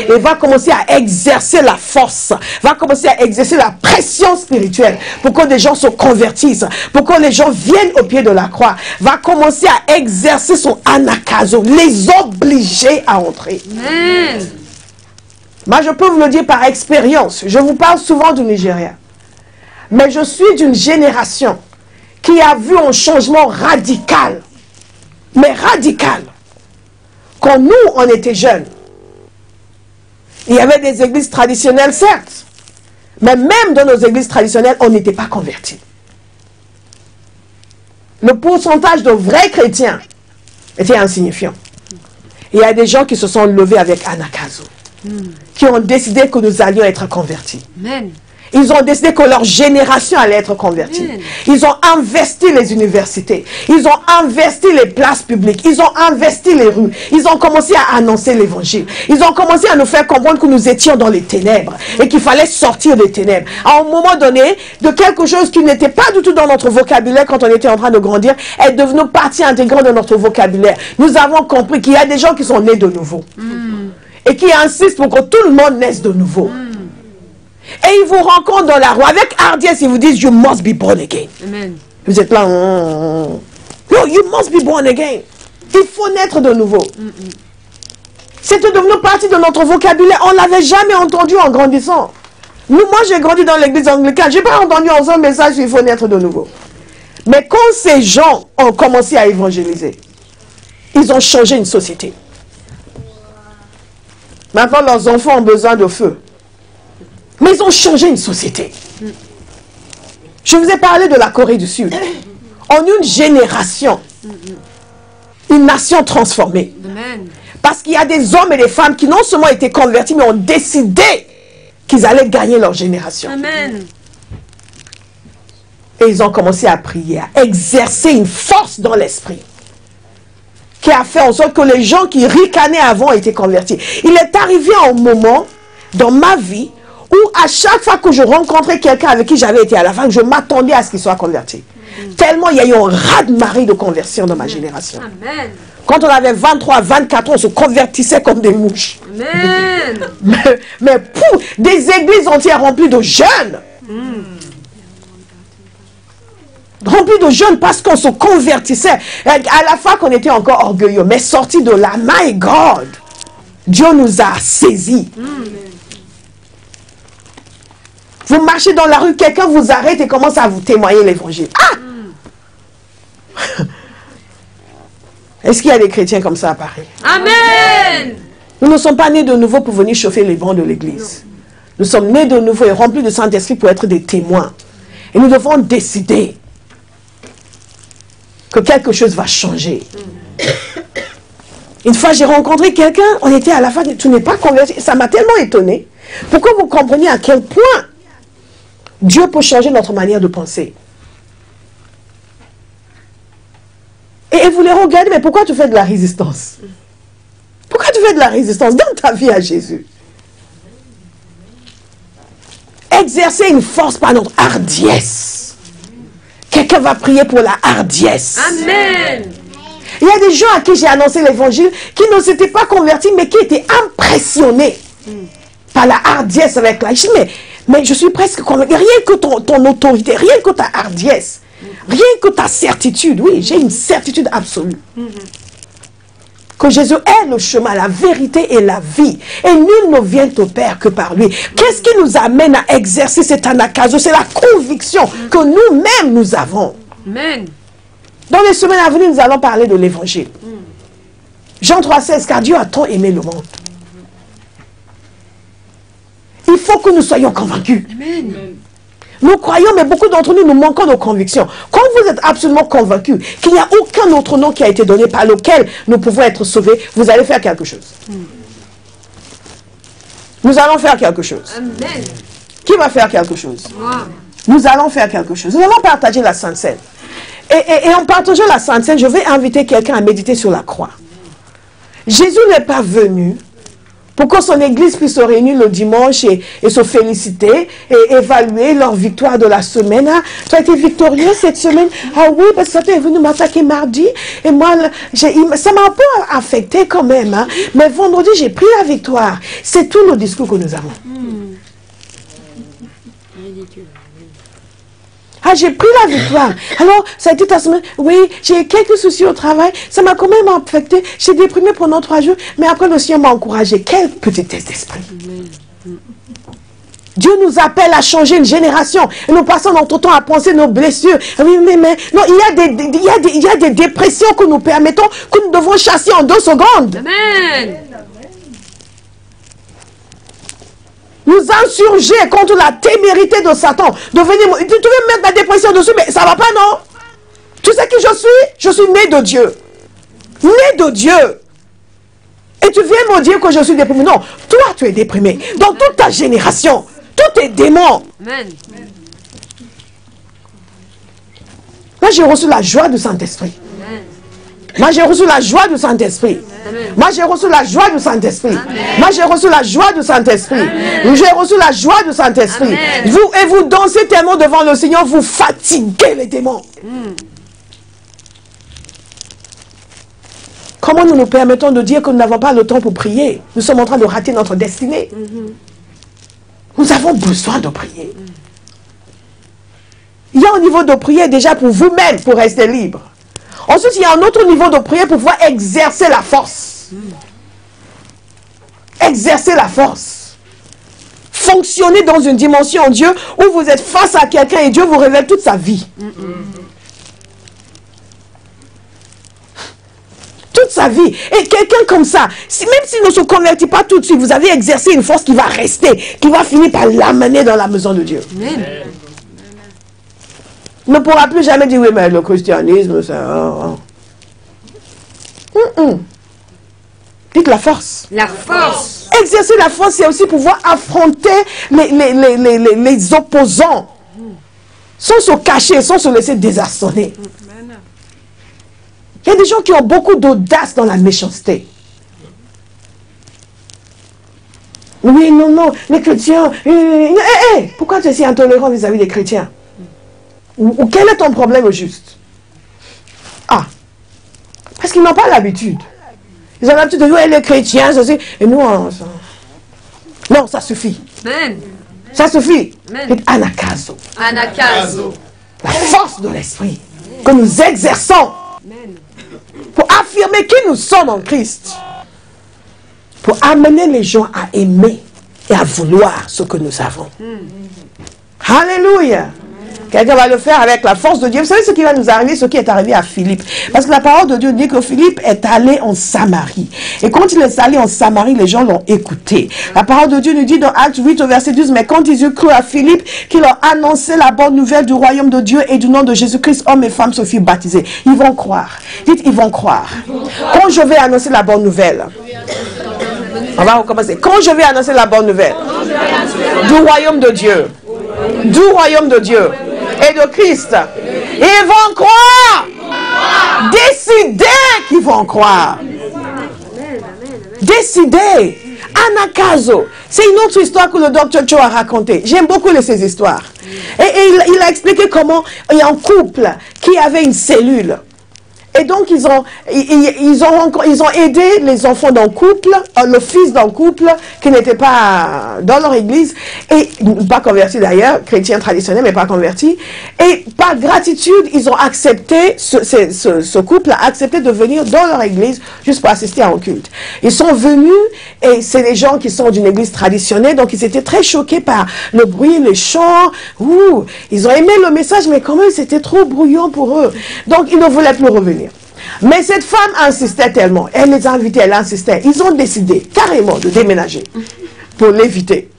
Et va commencer à exercer la force, va commencer à exercer la pression spirituelle pour que des gens se convertissent, pour que les gens viennent au pied de la croix. Va commencer à exercer son anakazo, les obliger à entrer. Amen. Moi, je peux vous le dire par expérience. Je vous parle souvent du Nigeria. Mais je suis d'une génération qui a vu un changement radical. Mais radical. Quand nous, on était jeunes, Il y avait des églises traditionnelles, certes. Mais même dans nos églises traditionnelles, on n'était pas convertis. Le pourcentage de vrais chrétiens était insignifiant. Il y a des gens qui se sont levés avec Anakazo, qui ont décidé que nous allions être convertis. Amen. Ils ont décidé que leur génération allait être convertie. Amen. Ils ont investi les universités. Ils ont investi les places publiques. Ils ont investi les rues. Ils ont commencé à annoncer l'évangile. Ils ont commencé à nous faire comprendre que nous étions dans les ténèbres et qu'il fallait sortir des ténèbres. À un moment donné, de quelque chose qui n'était pas du tout dans notre vocabulaire quand on était en train de grandir, est devenu partie intégrante de notre vocabulaire. Nous avons compris qu'il y a des gens qui sont nés de nouveau et qui insistent pour que tout le monde naisse de nouveau. Et ils vous rencontrent dans la rue avec hardiesse, ils vous disent you must be born again. Amen. Vous êtes là, no, you must be born again. Il faut naître de nouveau. C'était devenu partie de notre vocabulaire. On ne l'avait jamais entendu en grandissant. Moi j'ai grandi dans l'église anglicane. Je n'ai pas entendu un message il faut naître de nouveau. Mais quand ces gens ont commencé à évangéliser, ils ont changé une société. Maintenant, leurs enfants ont besoin de feu. Mais ils ont changé une société. Je vous ai parlé de la Corée du Sud. En une génération, une nation transformée. Amen. Parce qu'il y a des hommes et des femmes qui non seulement étaient convertis, mais ont décidé qu'ils allaient gagner leur génération. Amen. Et ils ont commencé à prier, à exercer une force dans l'esprit qui a fait en sorte que les gens qui ricanaient avant étaient convertis. Il est arrivé un moment dans ma vie où à chaque fois que je rencontrais quelqu'un avec qui j'avais été à la fac, je m'attendais à ce qu'il soit converti. Tellement il y a eu un raz-de-marée de conversion dans ma génération. Amen. Quand on avait 23, 24 ans, on se convertissait comme des mouches. Amen. Mais des églises entières remplies de jeunes. Remplies de jeunes parce qu'on se convertissait. À la fac, on était encore orgueilleux. Mais sortis de là, my God, Dieu nous a saisis. Vous marchez dans la rue, quelqu'un vous arrête et commence à vous témoigner l'évangile. Ah! Est-ce qu'il y a des chrétiens comme ça à Paris? Amen. Nous ne sommes pas nés de nouveau pour venir chauffer les bancs de l'église. Nous sommes nés de nouveau et remplis de Saint-Esprit pour être des témoins. Et nous devons décider que quelque chose va changer. Une fois, j'ai rencontré quelqu'un, on était à la fin, tu n'es pas converti. Ça m'a tellement étonné. Pourquoi vous comprenez à quel point Dieu peut changer notre manière de penser. Et vous les regardez, mais pourquoi tu fais de la résistance? Pourquoi tu fais de la résistance dans ta vie à Jésus? Exercer une force par notre hardiesse. Quelqu'un va prier pour la hardiesse. Amen. Il y a des gens à qui j'ai annoncé l'évangile qui ne s'étaient pas convertis, mais qui étaient impressionnés par la hardiesse avec laquelle. Je dis, mais je suis presque convaincu. Rien que ton autorité, rien que ta hardiesse, rien que ta certitude. Oui, j'ai une certitude absolue. Que Jésus est le chemin, la vérité et la vie. Et nul ne vient au Père que par lui. Qu'est-ce qui nous amène à exercer cet anakazo? C'est la conviction que nous-mêmes nous avons. Amen. Dans les semaines à venir, nous allons parler de l'évangile. Jean 3,16, car Dieu a tant aimé le monde. Il faut que nous soyons convaincus. Amen. Nous croyons, mais beaucoup d'entre nous, nous manquons de conviction. Quand vous êtes absolument convaincus qu'il n'y a aucun autre nom qui a été donné par lequel nous pouvons être sauvés, vous allez faire quelque chose. Nous allons faire quelque chose. Amen. Qui va faire quelque chose? Wow. Nous allons faire quelque chose. Nous allons partager la Sainte Seine. Et en partageant la Sainte Seine, je vais inviter quelqu'un à méditer sur la croix. Jésus n'est pas venu pour que son église puisse se réunir le dimanche et se féliciter et évaluer leur victoire de la semaine. Ah, tu as été victorieux cette semaine? Ah oui, parce que tu es venu m'attaquer mardi. Et moi, ça m'a un peu affecté quand même. Hein. Mais vendredi, j'ai pris la victoire. C'est tout le discours que nous avons. Ridicule. Ah, j'ai pris la victoire. Alors, ça a été ta semaine. Oui, j'ai eu quelques soucis au travail. Ça m'a quand même affecté. J'ai déprimé pendant 3 jours. Mais après, le Seigneur m'a encouragé. Quelle petitesse d'esprit. Dieu nous appelle à changer une génération. Et nous passons notre temps à penser nos blessures. Oui, mais non, il y a des dépressions que nous permettons, que nous devons chasser en 2 secondes. Amen. vous insurger contre la témérité de Satan, de venir, tu veux mettre la dépression dessus, mais ça va pas, non? Tu sais qui je suis? Je suis né de Dieu. Né de Dieu. Et tu viens me dire que je suis déprimé. Non, toi tu es déprimé. Dans toute ta génération, tous tes démons. Amen. Moi j'ai reçu la joie du Saint-Esprit. Moi j'ai reçu la joie du Saint-Esprit. Moi j'ai reçu la joie du Saint-Esprit. Moi j'ai reçu la joie du Saint-Esprit. J'ai reçu la joie du Saint-Esprit. Vous dansez tellement devant le Seigneur, vous fatiguez les démons. Comment nous nous permettons de dire que nous n'avons pas le temps pour prier? Nous sommes en train de rater notre destinée. Nous avons besoin de prier. Il y a un niveau de prière déjà pour vous-même, pour rester libre. Ensuite, il y a un autre niveau de prière pour pouvoir exercer la force. Exercer la force. Fonctionner dans une dimension en Dieu où vous êtes face à quelqu'un et Dieu vous révèle toute sa vie. Toute sa vie. Et quelqu'un comme ça, même s'il ne se convertit pas tout de suite, vous avez exercé une force qui va rester, qui va finir par l'amener dans la maison de Dieu. Amen. Il ne pourra plus jamais dire, oui, mais le christianisme, ça... Dites la force. La force. Exercer la force, c'est aussi pouvoir affronter les opposants. Sans se cacher, sans se laisser désarçonner. Il y a des gens qui ont beaucoup d'audace dans la méchanceté. Oui, non, non, les chrétiens... pourquoi tu es si intolérant vis-à-vis des chrétiens? Ou quel est ton problème au juste? Ah, parce qu'ils n'ont pas l'habitude. Ils ont l'habitude de dire, ouais, les chrétiens, ceci. Et nous, non, ça suffit. Amen. Ça suffit. Amen. Anakazo. Anakazo. La force de l'esprit que nous exerçons. Amen. Pour affirmer qui nous sommes en Christ. Pour amener les gens à aimer et à vouloir ce que nous avons. Alléluia. Quelqu'un va le faire avec la force de Dieu. Vous savez ce qui va nous arriver, ce qui est arrivé à Philippe. Parce que la parole de Dieu dit que Philippe est allé en Samarie. Et quand il est allé en Samarie, les gens l'ont écouté. La parole de Dieu nous dit dans Actes 8 au verset 12, mais quand ils eurent cru à Philippe, qu'il leur annonçait la bonne nouvelle du royaume de Dieu et du nom de Jésus-Christ, hommes et femmes se firent baptisés. Ils vont croire. Dites, ils vont croire. Quand je vais annoncer la bonne nouvelle, on va recommencer. Quand je vais annoncer la bonne nouvelle du royaume de Dieu, du royaume de Dieu et de Christ, ils vont croire. Décidez qu'ils vont croire. Décidez. Anakazo. C'est une autre histoire que le Dr. Cho a racontée. J'aime beaucoup ces histoires. Et il a expliqué comment il y a un couple qui avait une cellule. Et donc, ils ont aidé les enfants d'un couple, le fils d'un couple qui n'était pas dans leur église, et pas converti d'ailleurs, chrétien traditionnel, mais pas converti. Et par gratitude, ils ont accepté, ce couple a accepté de venir dans leur église juste pour assister à un culte. Ils sont venus, et c'est des gens qui sont d'une église traditionnelle, donc ils étaient très choqués par le bruit, les chants. Ils ont aimé le message, mais quand même, c'était trop bruyant pour eux. Donc, ils ne voulaient plus revenir. Mais cette femme insistait tellement, elle les a invités, elle insistait. Ils ont décidé carrément de déménager pour l'éviter.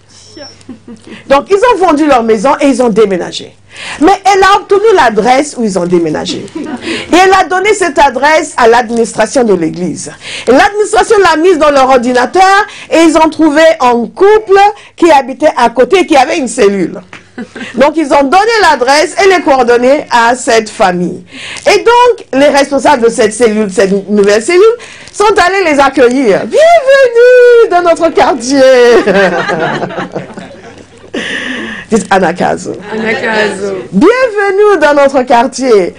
Donc ils ont vendu leur maison et ils ont déménagé. Mais elle a obtenu l'adresse où ils ont déménagé. Et elle a donné cette adresse à l'administration de l'église. Et l'administration l'a mise dans leur ordinateur et ils ont trouvé un couple qui habitait à côté, qui avait une cellule. Donc, ils ont donné l'adresse et les coordonnées à cette famille. Et donc, les responsables de cette cellule, cette nouvelle cellule, sont allés les accueillir. Bienvenue dans notre quartier. Dites Anakazo. Anakazo. Bienvenue dans notre quartier.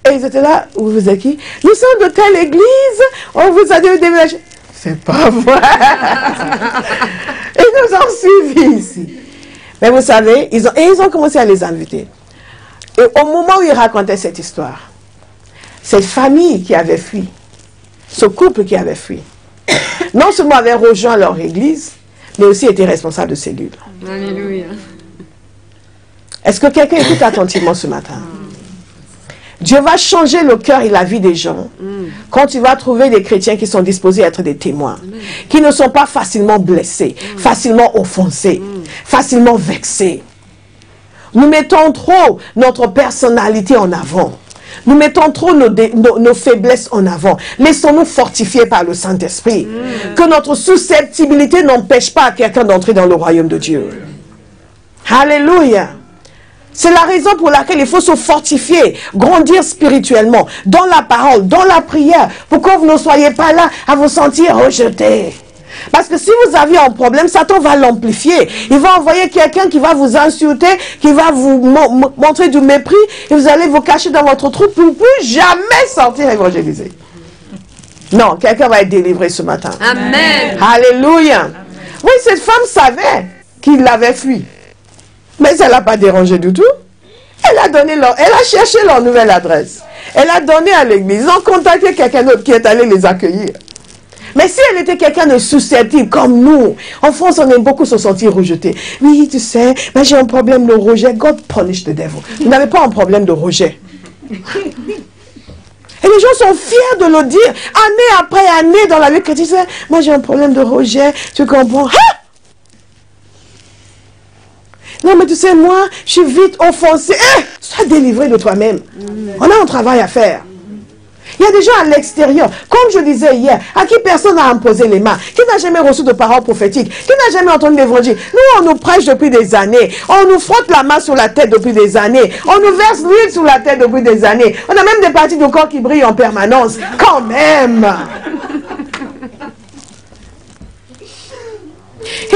Et ils étaient là, vous êtes qui? Nous sommes de telle église, on vous a déménagé. C'est pas vrai. Ils nous ont suivis ici. Mais vous savez, ils ont commencé à les inviter. Et au moment où ils racontaient cette histoire, cette famille qui avait fui, ce couple qui avait fui, non seulement avait rejoint leur église, mais aussi était responsable de cellule. Alléluia. Est-ce que quelqu'un écoute attentivement ce matin? Dieu va changer le cœur et la vie des gens quand tu vas trouver des chrétiens qui sont disposés à être des témoins, qui ne sont pas facilement blessés, facilement offensés. facilement vexés. Nous mettons trop notre personnalité en avant. Nous mettons trop nos faiblesses en avant. Laissons-nous fortifier par le Saint-Esprit. Que notre susceptibilité n'empêche pas quelqu'un d'entrer dans le royaume de Dieu. Alléluia. C'est la raison pour laquelle il faut se fortifier, grandir spirituellement, dans la parole, dans la prière, pour que vous ne soyez pas là à vous sentir rejeté. Parce que si vous aviez un problème, Satan va l'amplifier. Il va envoyer quelqu'un qui va vous insulter, qui va vous montrer du mépris, et vous allez vous cacher dans votre trou pour ne plus jamais sortir évangéliser. Non, quelqu'un va être délivré ce matin. Amen. Alléluia. Oui, cette femme savait qu'il l'avait fui. Mais ça ne l'a pas dérangé du tout. Elle a cherché leur nouvelle adresse. Elle a donné à l'église. Ils ont contacté quelqu'un d'autre qui est allé les accueillir. Mais si elle était quelqu'un de susceptible comme nous, en France, on aime beaucoup se sentir rejeté. Oui, tu sais, mais j'ai un problème de rejet. God punish the devil. Vous n'avez pas un problème de rejet. Et les gens sont fiers de le dire. Année après année dans la vie chrétienne, moi j'ai un problème de rejet. Tu comprends? Ah! Non, mais tu sais, moi, je suis vite offensé. Sois délivré de toi-même. On a un travail à faire. Il y a des gens à l'extérieur, comme je disais hier, à qui personne n'a imposé les mains, qui n'a jamais reçu de paroles prophétiques, qui n'a jamais entendu l'évangile. Nous, on nous prêche depuis des années. On nous frotte la main sur la tête depuis des années. On nous verse l'huile sur la tête depuis des années. On a même des parties du corps qui brillent en permanence. Quand même!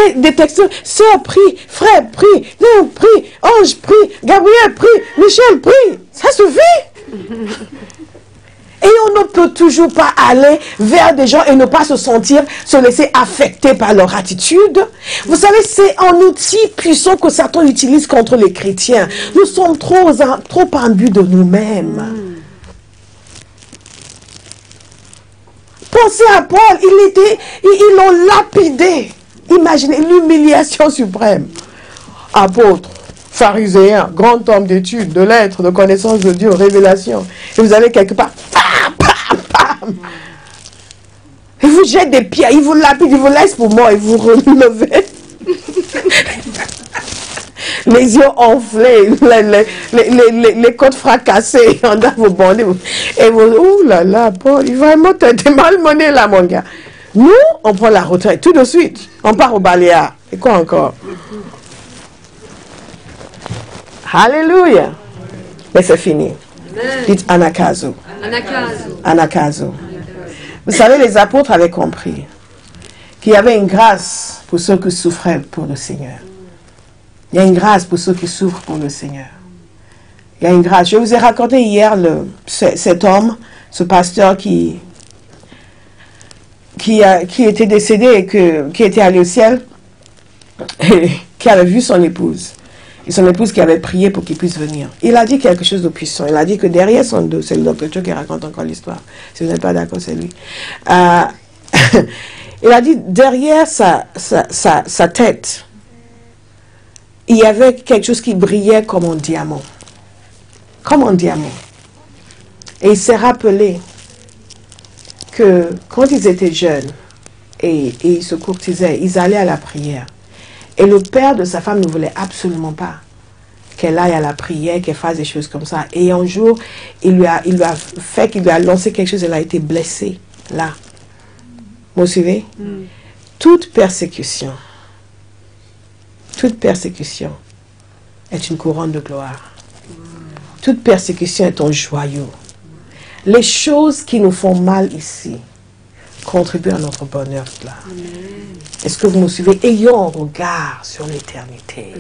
Et des textes, sœur prie, frère prie, Léon prie, Ange prie, Gabriel prie, Michel prie. Ça suffit. Et on ne peut toujours pas aller vers des gens et ne pas se laisser affecter par leur attitude. Vous savez, c'est un outil puissant que Satan utilise contre les chrétiens. Nous sommes trop imbus de nous-mêmes. Pensez à Paul, ils l'ont lapidé. Imaginez l'humiliation suprême. Apôtre, pharisien, grand homme d'études, de lettres, de connaissance de Dieu, révélation. Et vous allez quelque part, pam, pam, pam. Il vous jette des pierres, il vous lapide, il vous laisse pour mort, et vous relevez. Les yeux enflés, les côtes fracassées, on doit vous bander. Et vous, ouh là là, Paul, il va vraiment t'aider malmené là, mon gars. Nous, on prend la retraite tout de suite. On part au Baléares. Et quoi encore? Alléluia. Mais c'est fini. Dites anakazo. Anakazo. Anakazo. Vous savez, les apôtres avaient compris qu'il y avait une grâce pour ceux qui souffraient pour le Seigneur. Il y a une grâce pour ceux qui souffrent pour le Seigneur. Il y a une grâce. Je vous ai raconté hier cet homme, ce pasteur qui était décédé et qui était allé au ciel et qui avait vu son épouse. Et son épouse qui avait prié pour qu'il puisse venir. Il a dit quelque chose de puissant. Il a dit que derrière son dos, c'est le docteur Cho qui raconte encore l'histoire. Si vous n'êtes pas d'accord, c'est lui. Il a dit derrière sa tête, il y avait quelque chose qui brillait comme un diamant. Comme un diamant. Et il s'est rappelé que quand ils étaient jeunes et ils se courtisaient, ils allaient à la prière. Et le père de sa femme ne voulait absolument pas qu'elle aille à la prière, qu'elle fasse des choses comme ça. Et un jour, il lui a lancé quelque chose, elle a été blessée, là. Vous suivez? Toute persécution est une couronne de gloire. Toute persécution est un joyau. Les choses qui nous font mal ici contribuent à notre bonheur là. Est-ce que vous me suivez? Ayons un regard sur l'éternité.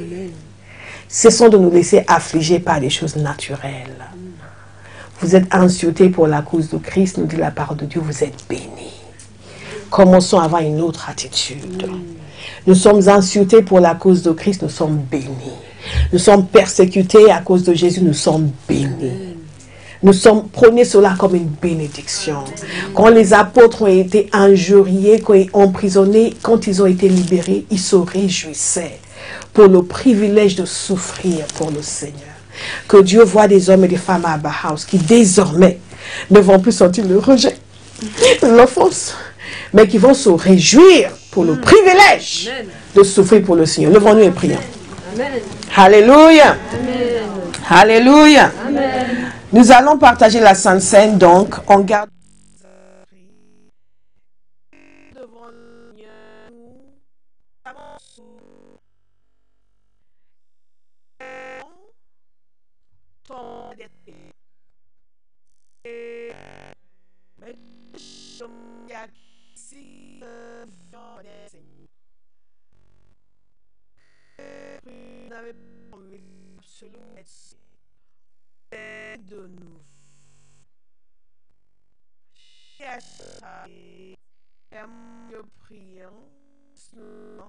Cessons de nous laisser affliger par des choses naturelles. Vous êtes insultés pour la cause de Christ, nous dit la parole de Dieu, vous êtes bénis. Commençons à avoir une autre attitude. Nous sommes insultés pour la cause de Christ, nous sommes bénis. Nous sommes persécutés à cause de Jésus, nous sommes bénis. Prenez cela comme une bénédiction. Quand les apôtres ont été injuriés, emprisonnés, quand ils ont été libérés, ils se réjouissaient pour le privilège de souffrir pour le Seigneur. Que Dieu voit des hommes et des femmes à Abba House qui désormais ne vont plus sentir le rejet, l'offense, mais qui vont se réjouir pour le privilège Amen. de souffrir pour le Seigneur. Levons-nous et prions. Amen. Alléluia. Amen. Alléluia. Amen. Nous allons partager la Sainte Seine, donc on garde de nous. Nous prions, nous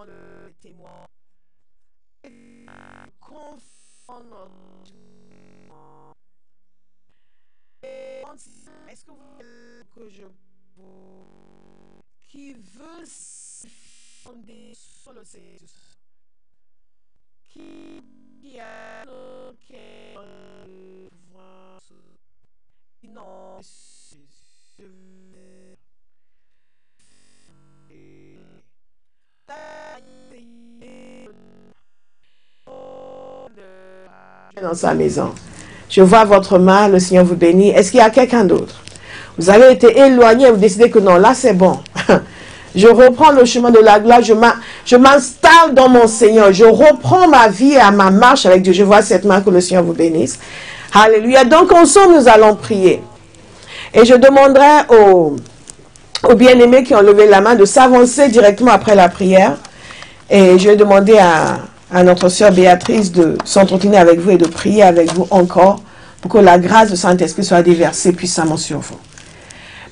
le témoin. Est-ce que vous voulez que je vous qui veut se fonder sur le Seigneur, qui a le cœur non, dans sa maison. Je vois votre main, le Seigneur vous bénit. Est-ce qu'il y a quelqu'un d'autre? Vous avez été éloigné, vous décidez que non, là c'est bon. Je reprends le chemin de la gloire, je m'installe dans mon Seigneur, je reprends ma vie et ma marche avec Dieu. Je vois cette main, que le Seigneur vous bénisse. Alléluia. Donc ensemble, nous allons prier. Et je demanderai aux bien-aimés qui ont levé la main de s'avancer directement après la prière. Et je vais demander à notre sœur Béatrice de s'entretenir avec vous et de prier avec vous encore pour que la grâce du Saint-Esprit soit déversée puissamment sur vous.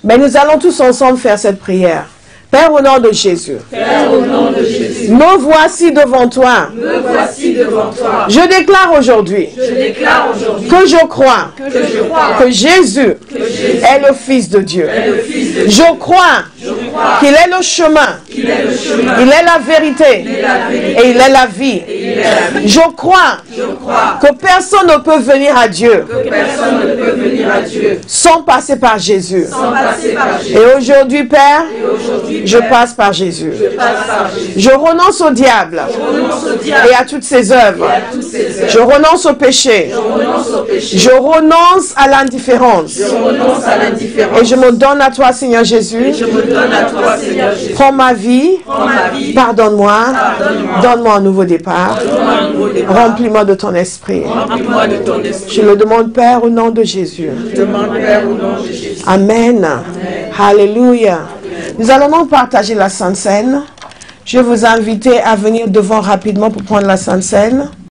Mais nous allons tous ensemble faire cette prière. Père, au nom de Jésus. Père, au nom de Jésus. Me voici devant toi. Me voici devant toi. Je déclare aujourd'hui Je déclare aujourd'hui que je crois que Jésus est le Fils de Dieu. Je crois qu'il est le chemin, il est la vérité et il est la vie. Je crois que personne ne peut venir à Dieu sans passer par Jésus. Et aujourd'hui, Père, je passe par Jésus. Je renonce au diable et à toutes ses œuvres. Je renonce au péché. Je renonce à l'indifférence. Et je me donne à toi, Seigneur Jésus. Prends ma vie. Pardonne-moi. Donne-moi un nouveau départ. Remplis-moi de ton esprit. Je le demande, Père, au nom de Jésus. Amen. Alléluia. Nous allons donc partager la Sainte Seine. Je vais vous inviter à venir devant rapidement pour prendre la Sainte Seine.